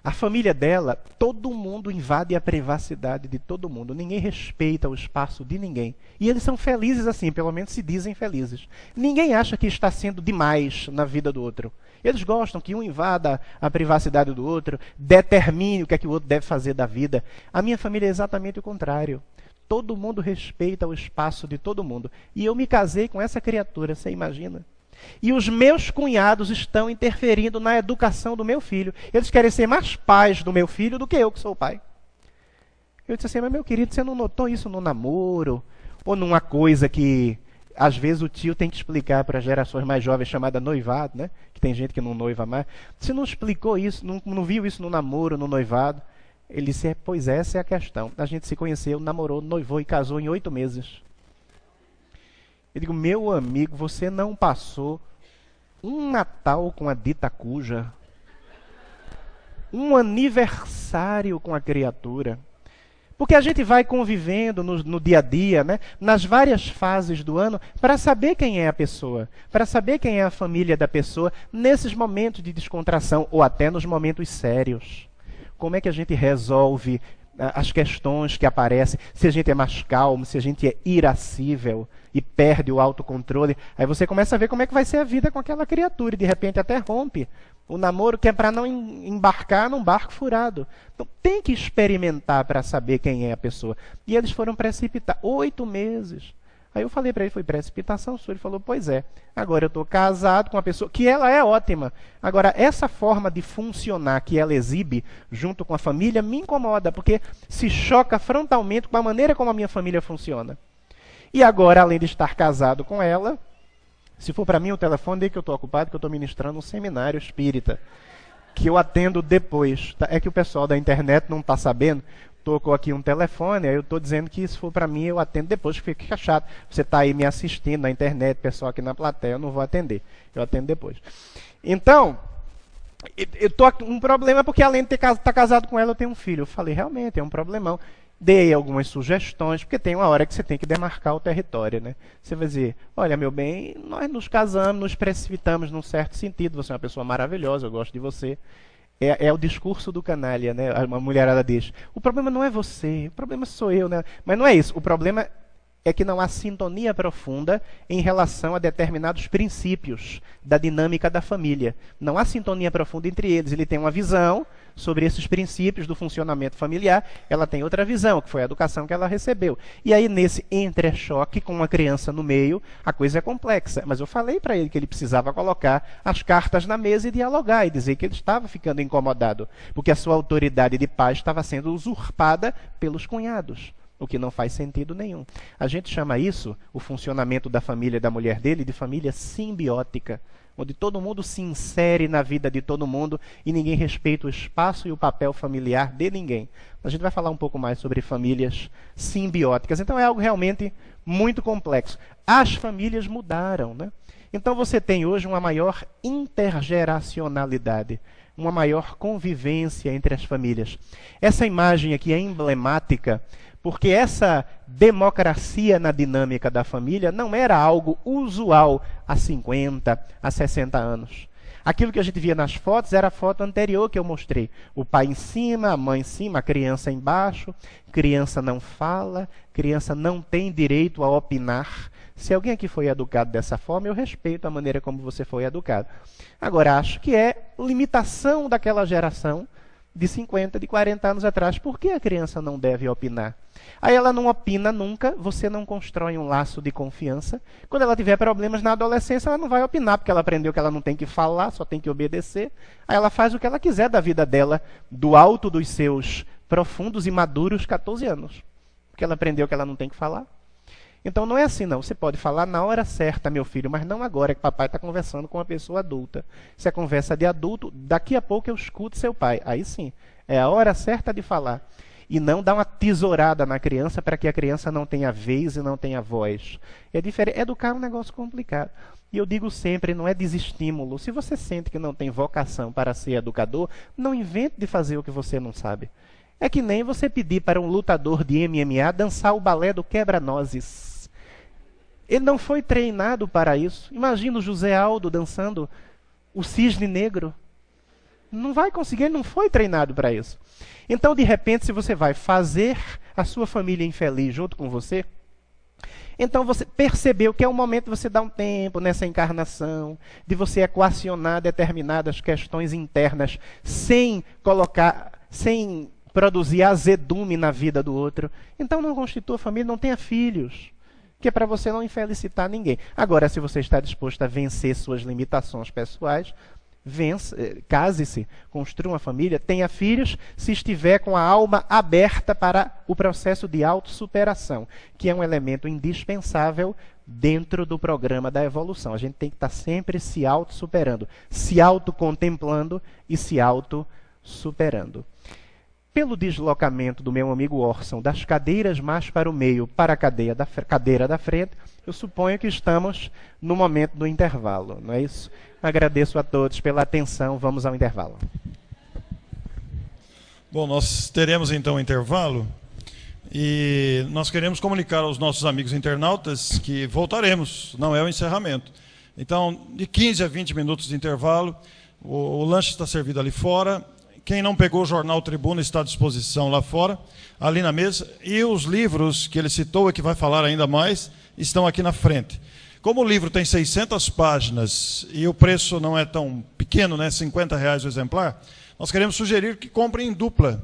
A família dela, todo mundo invade a privacidade de todo mundo. Ninguém respeita o espaço de ninguém. E eles são felizes assim, pelo menos se dizem felizes. Ninguém acha que está sendo demais na vida do outro. Eles gostam que um invada a privacidade do outro, determine o que é que o outro deve fazer da vida. A minha família é exatamente o contrário. Todo mundo respeita o espaço de todo mundo. E eu me casei com essa criatura, você imagina? E os meus cunhados estão interferindo na educação do meu filho. Eles querem ser mais pais do meu filho do que eu, que sou o pai. Eu disse assim: mas meu querido, você não notou isso no namoro? Ou numa coisa que, às vezes, o tio tem que explicar para gerações mais jovens, chamada noivado, né? Que tem gente que não noiva mais. Você não explicou isso, não viu isso no namoro, no noivado? Ele disse: pois essa é a questão. A gente se conheceu, namorou, noivou e casou em 8 meses. Eu digo: meu amigo, você não passou um Natal com a dita cuja, um aniversário com a criatura. Porque a gente vai convivendo no dia a dia, né, nas várias fases do ano, para saber quem é a pessoa, para saber quem é a família da pessoa, nesses momentos de descontração, ou até nos momentos sérios. Como é que a gente resolve as questões que aparecem, se a gente é mais calmo, se a gente é irascível e perde o autocontrole. Aí você começa a ver como é que vai ser a vida com aquela criatura e de repente até rompe o namoro, que é para não embarcar num barco furado. Então tem que experimentar para saber quem é a pessoa. E eles foram precipitar 8 meses. Aí eu falei para ele: foi precipitação sua? Ele falou: pois é, agora eu estou casado com uma pessoa que ela é ótima. Agora, essa forma de funcionar que ela exibe junto com a família me incomoda, porque se choca frontalmente com a maneira como a minha família funciona. E agora, além de estar casado com ela, se for para mim o telefone, daí que eu estou ocupado, que eu estou ministrando um seminário espírita, que eu atendo depois. É que o pessoal da internet não está sabendo. Tocou aqui um telefone, aí eu estou dizendo que se for para mim, eu atendo depois, porque fica chato. Você está aí me assistindo na internet, pessoal aqui na plateia, eu não vou atender. Eu atendo depois. Então, eu estou com um problema porque além de estar casado com ela, eu tenho um filho. Eu falei: realmente, é um problemão. dei algumas sugestões, porque tem uma hora que você tem que demarcar o território, né? Você vai dizer, olha, meu bem, nós nos casamos, nos precipitamos num certo sentido, você é uma pessoa maravilhosa, eu gosto de você. É o discurso do canalha, né? Uma mulherada diz, o problema não é você, o problema sou eu, né? Mas não é isso, o problema é que não há sintonia profunda em relação a determinados princípios da dinâmica da família. Não há sintonia profunda entre eles. Ele tem uma visão sobre esses princípios do funcionamento familiar, ela tem outra visão, que foi a educação que ela recebeu. E aí, nesse entrechoque com uma criança no meio, a coisa é complexa. Mas eu falei para ele que ele precisava colocar as cartas na mesa e dialogar, e dizer que ele estava ficando incomodado, porque a sua autoridade de pai estava sendo usurpada pelos cunhados. O que não faz sentido nenhum. A gente chama isso, o funcionamento da família e da mulher dele, de família simbiótica, onde todo mundo se insere na vida de todo mundo e ninguém respeita o espaço e o papel familiar de ninguém. A gente vai falar um pouco mais sobre famílias simbióticas. Então é algo realmente muito complexo. As famílias mudaram, né? Então você tem hoje uma maior intergeracionalidade, uma maior convivência entre as famílias. Essa imagem aqui é emblemática, porque essa democracia na dinâmica da família não era algo usual há 50, há 60 anos. Aquilo que a gente via nas fotos era a foto anterior que eu mostrei. O pai em cima, a mãe em cima, a criança embaixo. Criança não fala, criança não tem direito a opinar. Se alguém aqui foi educado dessa forma, eu respeito a maneira como você foi educado. Agora, acho que é limitação daquela geração de 50, de 40 anos atrás. Por que a criança não deve opinar? Aí ela não opina nunca, você não constrói um laço de confiança. Quando ela tiver problemas na adolescência, ela não vai opinar, porque ela aprendeu que ela não tem que falar, só tem que obedecer. Aí ela faz o que ela quiser da vida dela, do alto dos seus profundos e maduros 14 anos. Porque ela aprendeu que ela não tem que falar. Então não é assim não, você pode falar na hora certa, meu filho, mas não agora, que papai está conversando com uma pessoa adulta. Se é conversa de adulto, daqui a pouco eu escuto seu pai. Aí sim, é a hora certa de falar. E não dar uma tesourada na criança para que a criança não tenha vez e não tenha voz. É diferente. Educar é um negócio complicado. E eu digo sempre, não é desestímulo. Se você sente que não tem vocação para ser educador, não invente de fazer o que você não sabe. É que nem você pedir para um lutador de MMA dançar o balé do quebra-nozes. Ele não foi treinado para isso. Imagina o José Aldo dançando o cisne negro. Não vai conseguir, ele não foi treinado para isso. Então, de repente, se você vai fazer a sua família infeliz junto com você, então você percebeu que é o momento de você dar um tempo nessa encarnação, de você equacionar determinadas questões internas, sem produzir azedume na vida do outro. Então não constitua família, não tenha filhos, que é para você não infelicitar ninguém. Agora, se você está disposto a vencer suas limitações pessoais, case-se, construa uma família, tenha filhos, se estiver com a alma aberta para o processo de autossuperação, que é um elemento indispensável dentro do programa da evolução. A gente tem que estar sempre se autossuperando, se autocontemplando e se autossuperando. Pelo deslocamento do meu amigo Orson das cadeiras mais para o meio para a cadeira da frente, eu suponho que estamos no momento do intervalo, não é isso? Agradeço a todos pela atenção, vamos ao intervalo. Bom, nós teremos então um intervalo e nós queremos comunicar aos nossos amigos internautas que voltaremos, não é o encerramento. Então, de 15 a 20 minutos de intervalo, o lanche está servido ali fora. Quem não pegou o jornal Tribuna está à disposição lá fora, ali na mesa. E os livros que ele citou e que vai falar ainda mais, estão aqui na frente. Como o livro tem 600 páginas e o preço não é tão pequeno, né, R$50 o exemplar, nós queremos sugerir que comprem em dupla.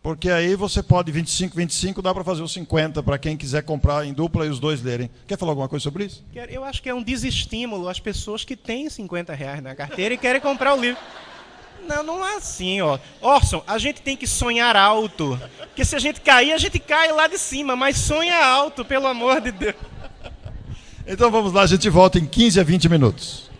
Porque aí você pode, 25, dá para fazer os 50 para quem quiser comprar em dupla e os dois lerem. Quer falar alguma coisa sobre isso? Eu acho que é um desestímulo às pessoas que têm R$50 na carteira e querem comprar o livro. Não, não é assim, ó. Orson, a gente tem que sonhar alto. Porque se a gente cair, a gente cai lá de cima. Mas sonha alto, pelo amor de Deus. Então vamos lá, a gente volta em 15 a 20 minutos.